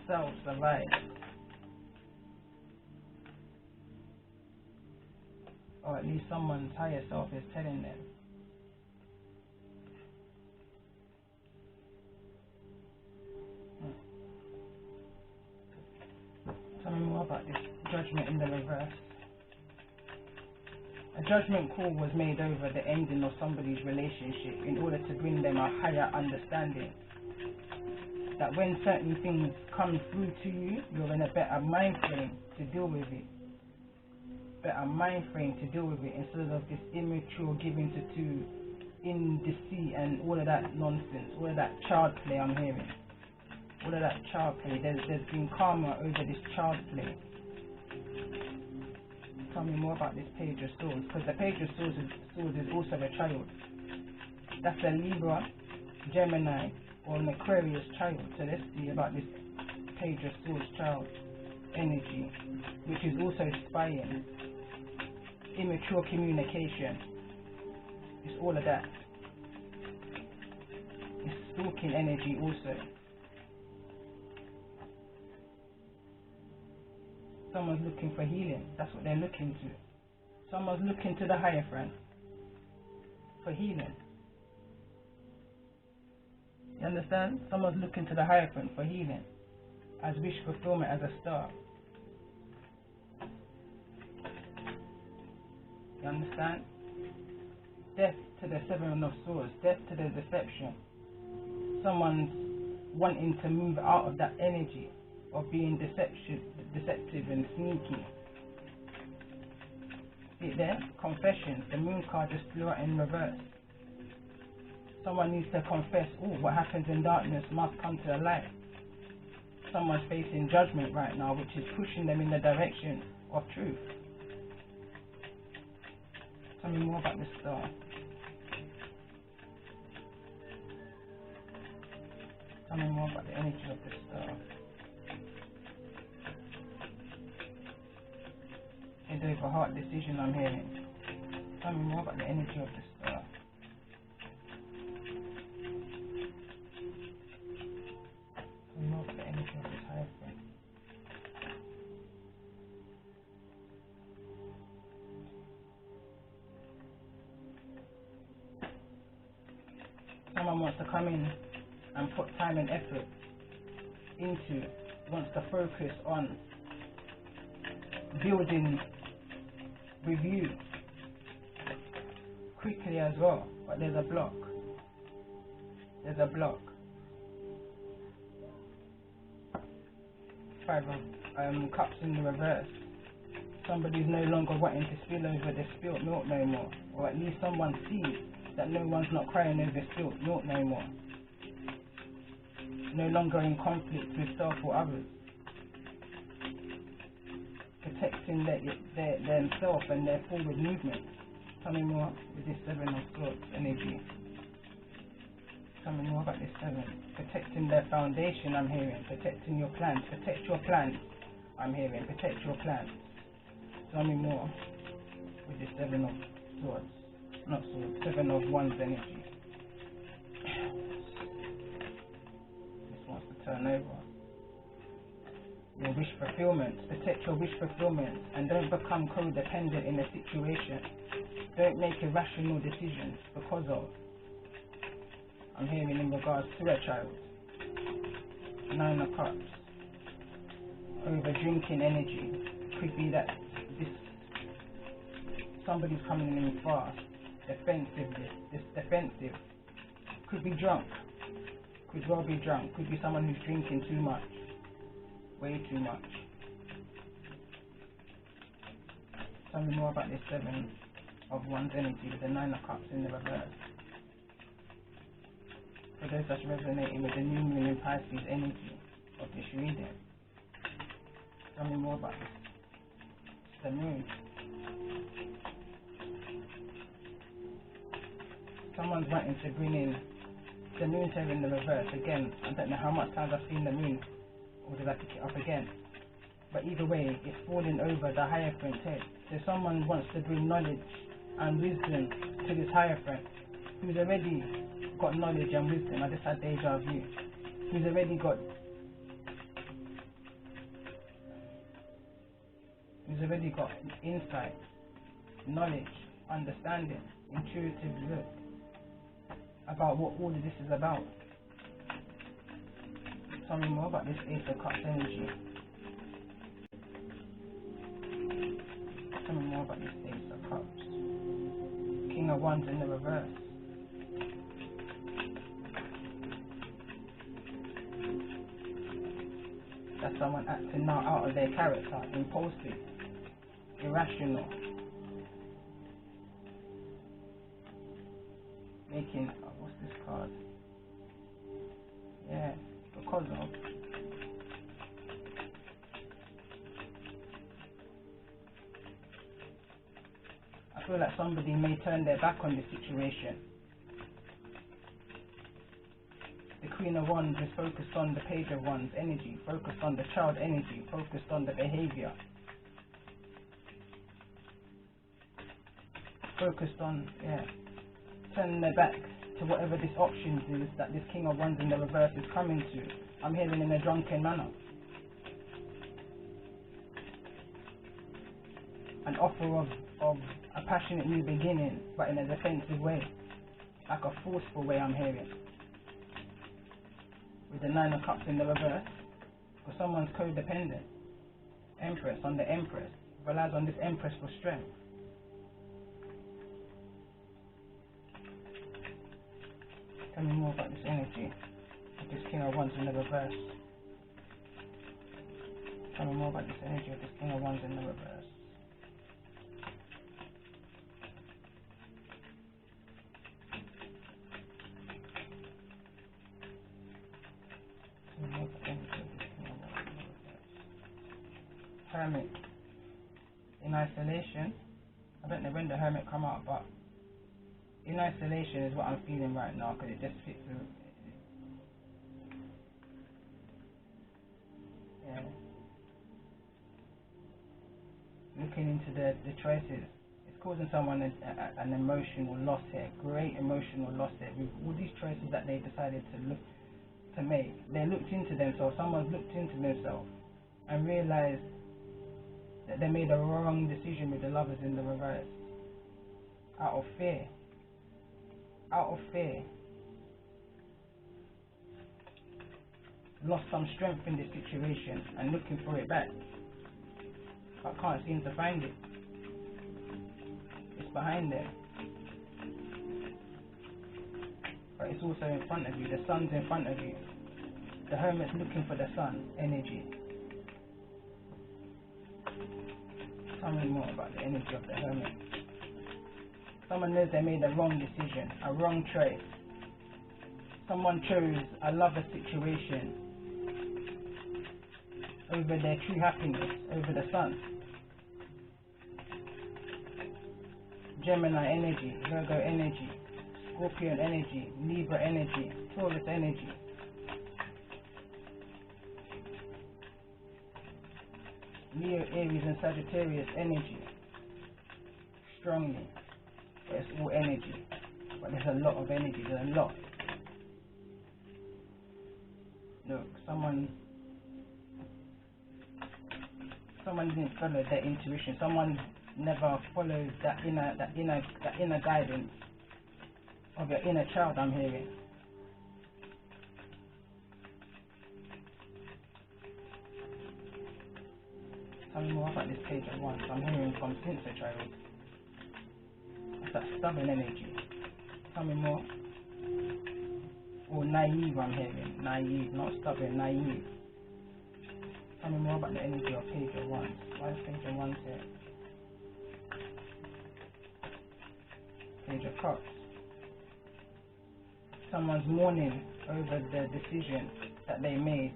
selves, the right. Or at least someone's higher self is telling them. Tell me more about this Judgment in the reverse. A judgment call was made over the ending of somebody's relationship in order to bring them a higher understanding. That when certain things come through to you, you're in a better mind frame to deal with it. Better mind frame to deal with it instead of this immature giving to two in deceit and all of that nonsense, all of that child play I'm hearing. all of that child play. There's been karma over this child play. Tell me more about this Page of Swords, because the Page of Swords is also a child. That's a Libra, Gemini, or an Aquarius child. So let's see about this Page of Swords child energy, which is also spying, immature communication. It's all of that. It's stalking energy also. Someone's looking for healing. That's what they're looking to. Someone's looking to the Hierophant for healing. You understand? Someone's looking to the Hierophant for healing, as wish fulfillment, as a star. You understand? Death to the Seven of Swords, death to the deception. Someone's wanting to move out of that energy of being deceptive and sneaky. See it there? Confessions. The Moon card just flew out in reverse. Someone needs to confess, oh, what happens in darkness must come to the light. Someone's facing judgment right now, which is pushing them in the direction of truth. Tell me more about this star. Tell me more about the energy of this star. Head over heart decision I'm hearing. Tell me more about the energy of this star. Tell me more about the energy of this Hierophant. Someone wants to come in and put time and effort into, wants to focus on building with you quickly as well, but there's a block. There's a block. Five of Cups in the reverse. Somebody's no longer wanting to spill over the spilt milk no more, or at least someone sees that no one's not crying over spilt milk no more. No longer in conflict with self or others. Protecting themselves and their forward movement. Tell me more with this Seven of Swords energy. Tell me more about this Seven. Protecting their foundation, I'm hearing. Protecting your plans. Protect your plans, I'm hearing. Protect your plans. Tell me more with this Seven of Swords. Not Swords. Seven of Wands energy. This wants to turn over. Your wish fulfillment. Protect your wish fulfillment and don't become codependent in a situation. Don't make irrational decisions because of, I'm hearing in regards to a child. Nine of Cups. Over drinking energy. Could be that this somebody's coming in fast. Defensive. Could be drunk. Could well be drunk. Could be someone who's drinking too much. Way too much. Tell me more about this Seven of Wands energy with the Nine of Cups in the reverse. For those that's resonating with the new moon in Pisces energy of this reading, tell me more about this. It's the moon. Someone's wanting to bring in the moon here in the reverse. Again, I don't know how much times I've seen the moon, or did I pick it up again? But either way, it's falling over the Hierophant head. So someone wants to bring knowledge and wisdom to this Hierophant, who's already got knowledge and wisdom. I just had deja vu. Who's already got insight, knowledge, understanding, intuitive look about what all of this is about. Tell me more about this Ace of Cups energy. Tell me more about this Ace of Cups. King of Wands in the reverse. That's someone acting now out of their character, impulsive, irrational, making, what's this card? Yeah, because of I feel like somebody may turn their back on the situation. The Queen of Wands is focused on the Page of Wands energy, focused on the child energy, focused on the behavior, focused on, turning their back to whatever this option is that this King of Wands in the reverse is coming to. I'm hearing in a drunken manner. An offer of a passionate new beginning, but in a defensive way, like a forceful way. I'm hearing with the Nine of Cups in the reverse, because someone's codependent. Empress on the Empress, relies on this Empress for strength. Tell me more about this energy of this King of Wands in the reverse. Tell me more about this energy of this King of Wands in the reverse. Hermit in isolation. I don't know when the Hermit come out, but in isolation is what I'm feeling right now, because it just fits with, looking into the choices. It's causing someone an emotional loss here, great emotional loss here, with all these choices that they decided to make. They looked into themselves, someone's looked into themselves and realized that they made a wrong decision with the Lovers in the reverse. Out of fear. Lost some strength in this situation and looking for it back, but can't seem to find it. It's behind them, but it's also in front of you. The Sun's in front of you. The Hermit's looking for the Sun energy. Tell me more about the energy of the Hermit. Someone knows they made a wrong decision, a wrong choice. Someone chose a lover situation over their true happiness, over the Sun. Gemini energy, Virgo energy, Scorpion energy, Libra energy, Taurus energy. Leo, Aries and Sagittarius energy. Strongly. But it's all energy. But there's a lot of energy, there's a lot. Look, someone didn't follow their intuition. Someone never follows that inner guidance of your inner child. I'm hearing. Tell me more about this Page of Wands. I'm hearing from Sincer Child. It's that stubborn energy. Tell me more. Or naive, I'm hearing. Naive, not stubborn, naive. Tell me more about the energy of Page of Wands. Why is Page of Wands here? Page of Cups. Someone's mourning over the decision that they made.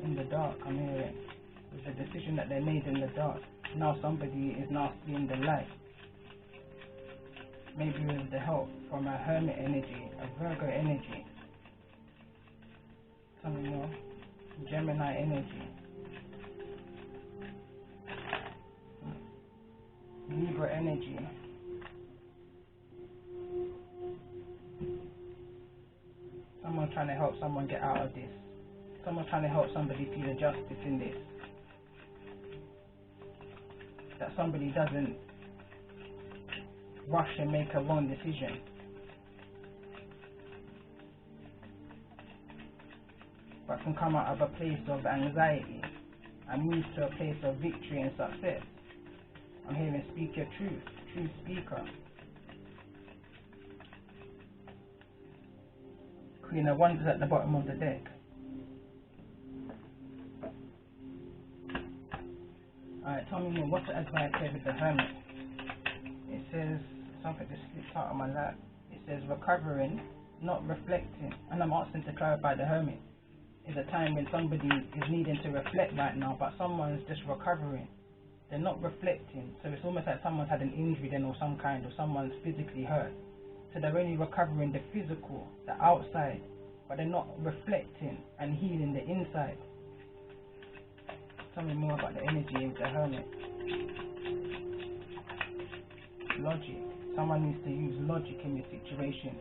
In the dark, I'm hearing. It was a decision that they made in the dark. Now somebody is now seeing the light. Maybe with the help from a Hermit energy, a Virgo energy. Tell me more. Gemini energy. Libra energy. Someone trying to help someone get out of this. Someone trying to help somebody see the justice in this. That somebody doesn't rush and make a wrong decision. But can come out of a place of anxiety and move to a place of victory and success. I'm hearing speak your truth, true speaker. Queen of Wands is at the bottom of the deck. Alright, tell me more, what's the advice here with the Hermit? It says, something just slipped out of my lap. It says recovering not reflecting. And I'm asking to clarify, the Hermit is a time when somebody is needing to reflect right now, but someone's just recovering. They're not reflecting, so it's almost like someone's had an injury then, or some kind, or someone's physically hurt. So they're only recovering the physical, the outside, but they're not reflecting and healing the inside. Tell me more about the energy of the Hermit. Logic. Someone needs to use logic in this situation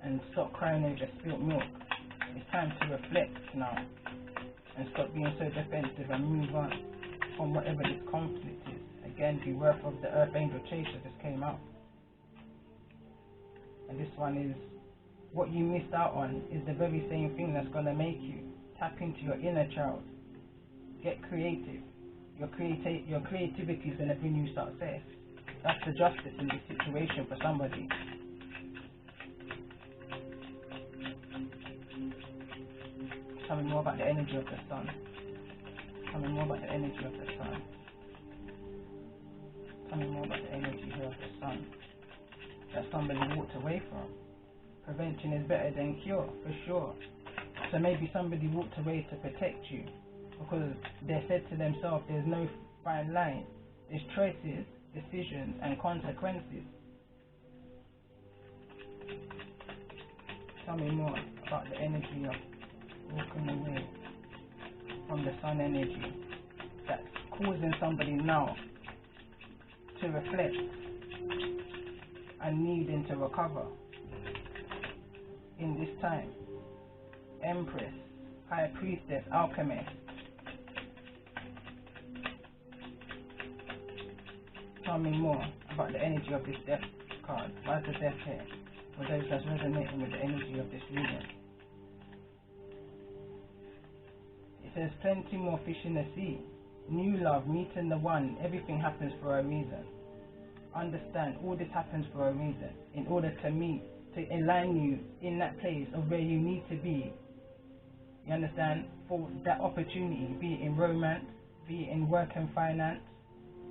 and stop crying over spilt milk. It's time to reflect now and stop being so defensive and move on from whatever this conflict is. Again, the worth of the Earth Angel Chaser just came out. And this one is, what you missed out on is the very same thing that's going to make you tap into your inner child. Get creative. Your creativity is going to bring you success. That's the justice in this situation for somebody. Tell me more about the energy of the sun. Tell me more about the energy of the sun. Tell me more about the energy here of the sun that somebody walked away from. Prevention is better than cure, for sure. So maybe somebody walked away to protect you because they said to themselves, there's no fine line. There's choices, decisions, and consequences. Tell me more about the energy of walking away from the sun energy that's causing somebody now to reflect and needing to recover in this time. Empress, High Priestess, Alchemist. Tell me more about the energy of this Death card. Why is the Death here? For those that's resonating with the energy of this reading. It says plenty more fish in the sea. New love, meeting the one. Everything happens for a reason. Understand, all this happens for a reason. In order to meet, to align you in that place of where you need to be. You understand? For that opportunity, be it in romance, be it in work and finance,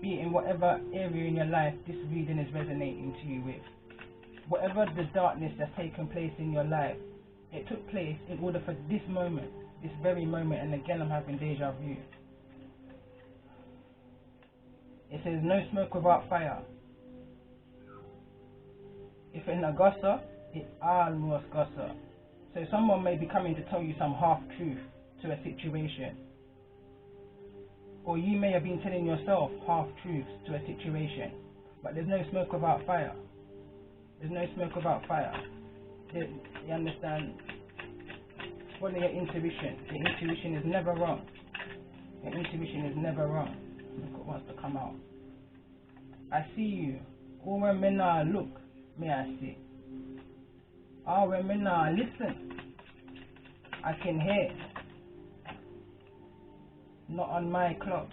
be it in whatever area in your life this reading is resonating to you with. Whatever the darkness that's taken place in your life, it took place in order for this moment, this very moment, and again I'm having deja vu. It says no smoke without fire. If in a gossa, it almost gossa. So someone may be coming to tell you some half-truth to a situation. Or you may have been telling yourself half-truths to a situation. But there's no smoke without fire. There's no smoke without fire. You understand? Follow your intuition. Your intuition is never wrong. Your intuition is never wrong. Look what wants to come out. I see you. Or when men look, may I see. When men listen, I can hear. Not on my clock.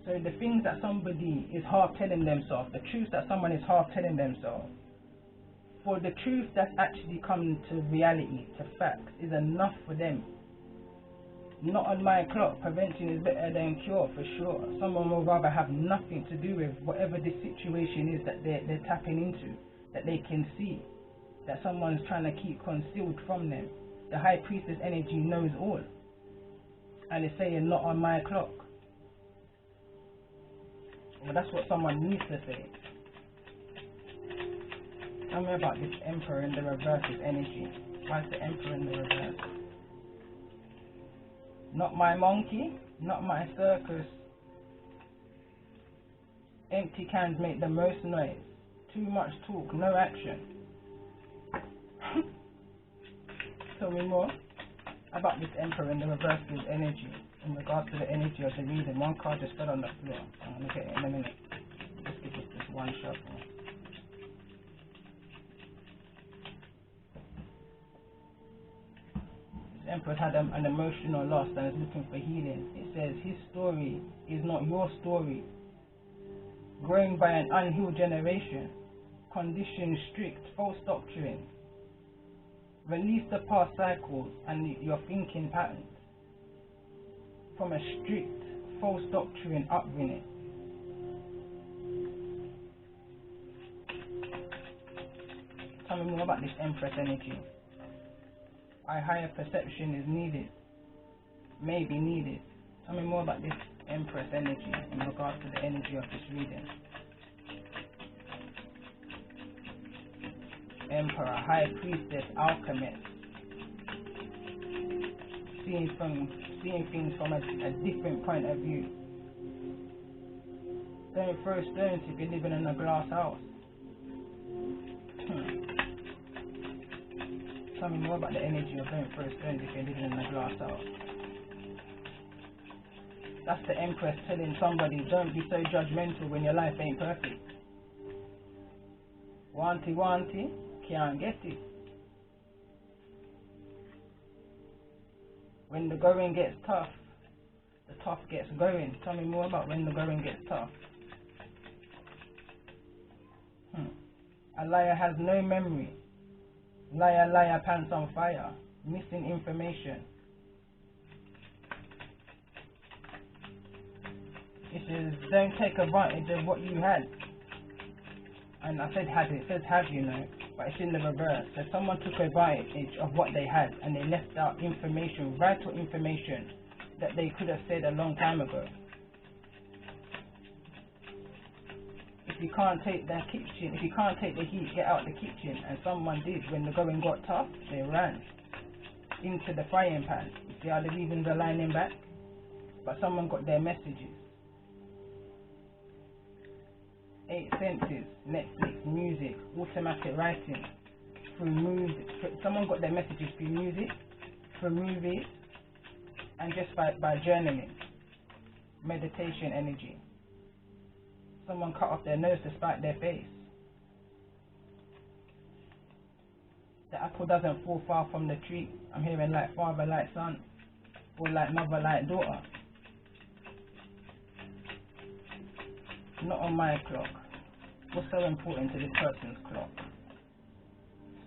So the things that somebody is half telling themselves, the truth that someone is half telling themselves, for the truth that's actually come to reality, to facts, is enough for them. Not on my clock. Prevention is better than cure, for sure. Someone will rather have nothing to do with whatever the situation is that they're tapping into, that they can see, that someone's trying to keep concealed from them. The High Priestess energy knows all. And it's saying not on my clock. Well, that's what someone needs to say. Tell me about this Emperor in the reverse's energy. Why is the Emperor in the reverse? Not my monkey, not my circus. Empty cans make the most noise. Too much talk, no action. Tell me more about this Emperor in the reverse's energy in regards to the energy of the reading. One card just fell on the floor. I'm going to get it in a minute. Just give us this one shuffle. This Emperor's had an emotional loss and is looking for healing. It says his story is not your story. Growing by an unhealed generation. Conditions strict, false doctrine. Release the past cycles and your thinking patterns from a strict, false doctrine upbringing. Tell me more about this Empress energy. A higher perception is needed, may be needed. Tell me more about this Empress energy in regards to the energy of this reading. Emperor, High Priestess, Alchemist. Seeing things from a different point of view. Don't throw stones if you're living in a glass house. Tell me more about the energy of don't throw stones if you're living in a glass house. That's the Empress telling somebody, don't be so judgmental when your life ain't perfect. Wanty, can't get it. When the going gets tough, the tough gets going. Tell me more about when the going gets tough. A liar has no memory. Liar, pants on fire. Missing information. It says, don't take advantage of what you had. And I said had, it says have, you know, but it's in the reverse. So someone took advantage of what they had and they left out information, vital information that they could have said a long time ago. If you can't take the kitchen, if you can't take the heat, get out the kitchen. And someone did. When the going got tough, they ran into the frying pan. You see how the reasons are lining back? But someone got their messages. 8 senses, Netflix, music, automatic writing, through music. Someone got their messages through music, through movies, and just by journaling. Meditation energy. Someone cut off their nose to spite their face. The apple doesn't fall far from the tree. I'm hearing like father like son, or like mother like daughter. Not on my clock. What's so important to this person's clock?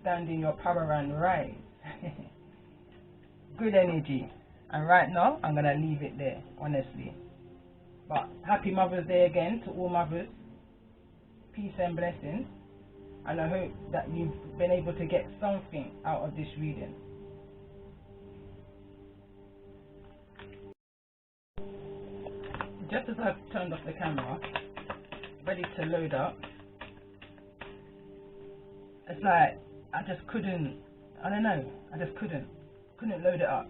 Stand in your power and rise. Good energy. And right now, I'm going to leave it there, honestly. But happy Mother's Day again to all mothers. Peace and blessings. And I hope that you've been able to get something out of this reading. Just as I've turned off the camera, ready to load up, it's like I just couldn't, I don't know, I just couldn't load it up.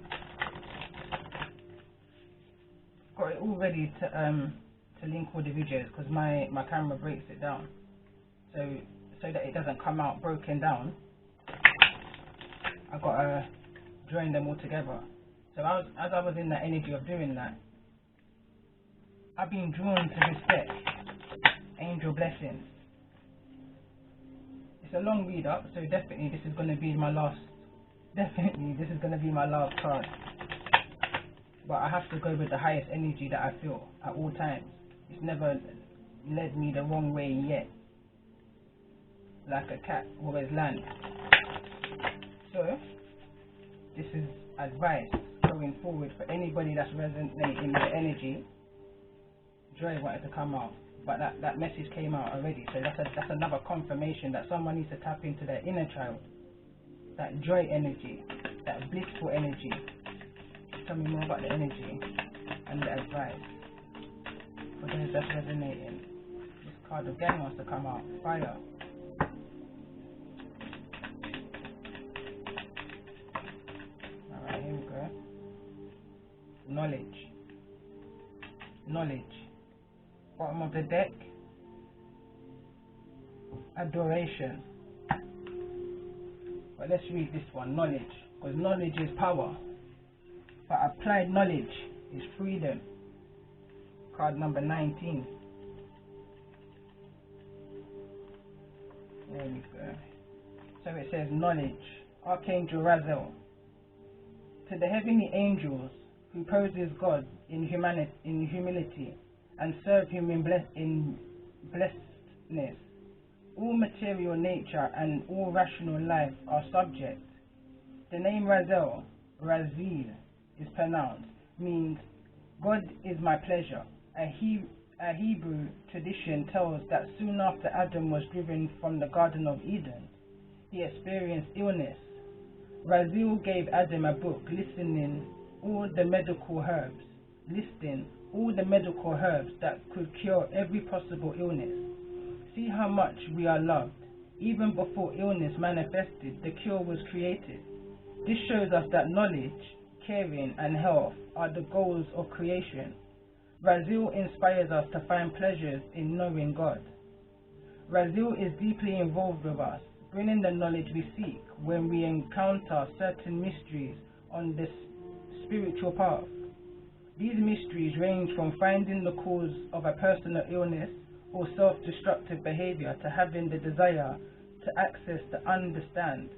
Got it all ready to link all the videos because my camera breaks it down, so that it doesn't come out broken down. I gotta join them all together. So as I was in that energy of doing that, I've been drawn to this deck, Angel Blessings. It's a long read up, so definitely this is going to be my last. Definitely this is going to be my last card. But I have to go with the highest energy that I feel at all times. It's never led me the wrong way yet. Like a cat always lands. So this is advice going forward for anybody that's resonating with the energy. Joy wanted to come out, but that message came out already, so that's another confirmation that someone needs to tap into their inner child, that joy energy, that blissful energy. Tell me more about the energy and the advice for those that's resonating. This card again wants to come out. Fire. Alright, here we go. Knowledge. Bottom of the deck, adoration. But let's read this one, knowledge, because knowledge is power, but applied knowledge is freedom. Card number 19. There we go. So it says knowledge. Archangel Raziel. To the heavenly angels who poses God in humility and serve him in blessedness. All material nature and all rational life are subject. The name Raziel is pronounced, means God is my pleasure. A Hebrew tradition tells that soon after Adam was driven from the Garden of Eden, he experienced illness. Razil gave Adam a book listing all the medical herbs that could cure every possible illness. See how much we are loved. Even before illness manifested, the cure was created. This shows us that knowledge, caring, and health are the goals of creation. Razil inspires us to find pleasures in knowing God. Razil is deeply involved with us, bringing the knowledge we seek when we encounter certain mysteries on this spiritual path. These mysteries range from finding the cause of a personal illness or self-destructive behavior to having the desire to access to understand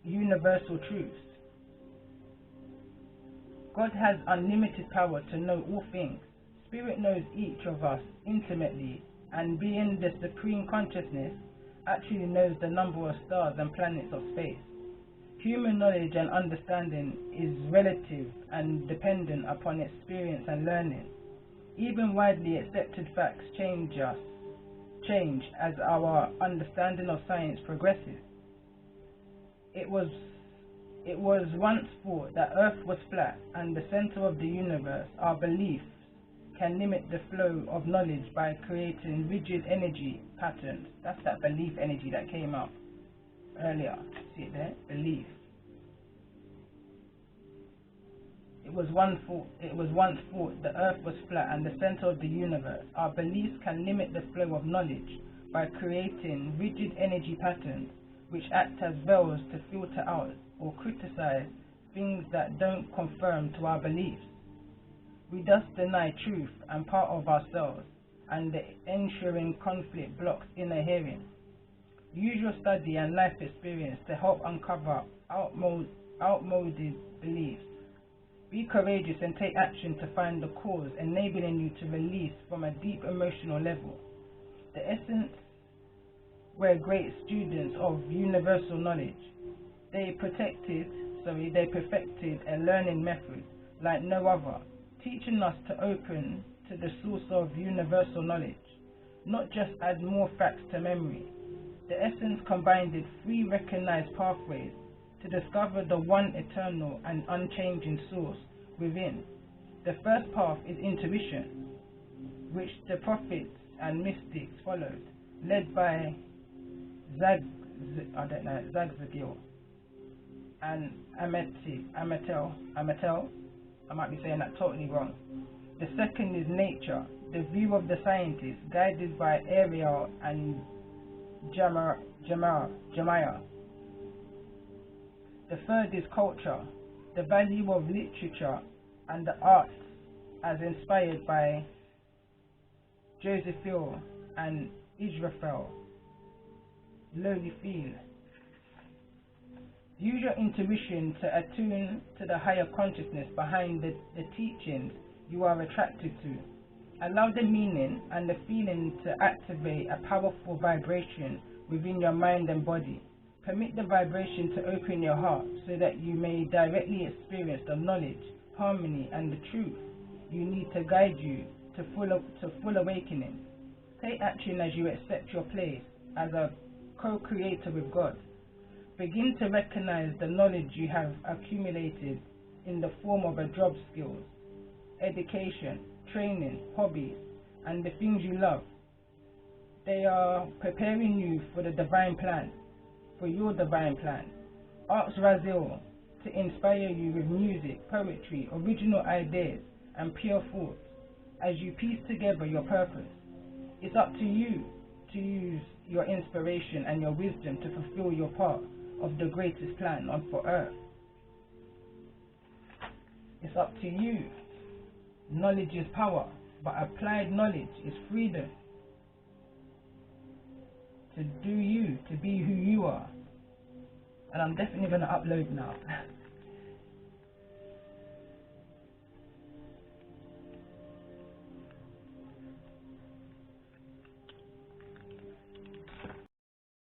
universal truths. God has unlimited power to know all things. Spirit knows each of us intimately, and being the supreme consciousness, actually knows the number of stars and planets of space. Human knowledge and understanding is relative and dependent upon experience and learning. Even widely accepted facts change as our understanding of science progresses. It was once thought that Earth was flat and the center of the universe. Our beliefs can limit the flow of knowledge by creating rigid energy patterns. That's that belief energy that came up earlier. See it there? Belief. It was once thought the Earth was flat and the center of the universe. Our beliefs can limit the flow of knowledge by creating rigid energy patterns which act as veils to filter out or criticize things that don't conform to our beliefs. We thus deny truth and part of ourselves, and the ensuing conflict blocks inner hearing. Use your study and life experience to help uncover outmoded beliefs. Be courageous and take action to find the cause, enabling you to release from a deep emotional level. The essence were great students of universal knowledge. They perfected a learning method like no other, teaching us to open to the source of universal knowledge, not just add more facts to memory. The essence combined 3 recognized pathways to discover the one eternal and unchanging source within. The first path is intuition, which the prophets and mystics followed, led by Zagzagil and Amatel. I might be saying that totally wrong. The second is nature, the view of the scientists, guided by Ariel and Jeremiah. The third is culture, the value of literature and the arts as inspired by Josephine and Israfel Lolifil. Use your intuition to attune to the higher consciousness behind the teachings you are attracted to. Allow the meaning and the feeling to activate a powerful vibration within your mind and body. Permit the vibration to open your heart so that you may directly experience the knowledge, harmony, and the truth you need to guide you to full awakening. Take action as you accept your place as a co-creator with God. Begin to recognize the knowledge you have accumulated in the form of a job skills, education, training, hobbies, and the things you love. They are preparing you for the divine plan, for your divine plan. Ask Razil to inspire you with music, poetry, original ideas, and pure thoughts as you piece together your purpose. It's up to you to use your inspiration and your wisdom to fulfill your part of the greatest plan for Earth. It's up to you. Knowledge is power, but applied knowledge is freedom. To do you, to be who you are. And I'm definitely going to upload now.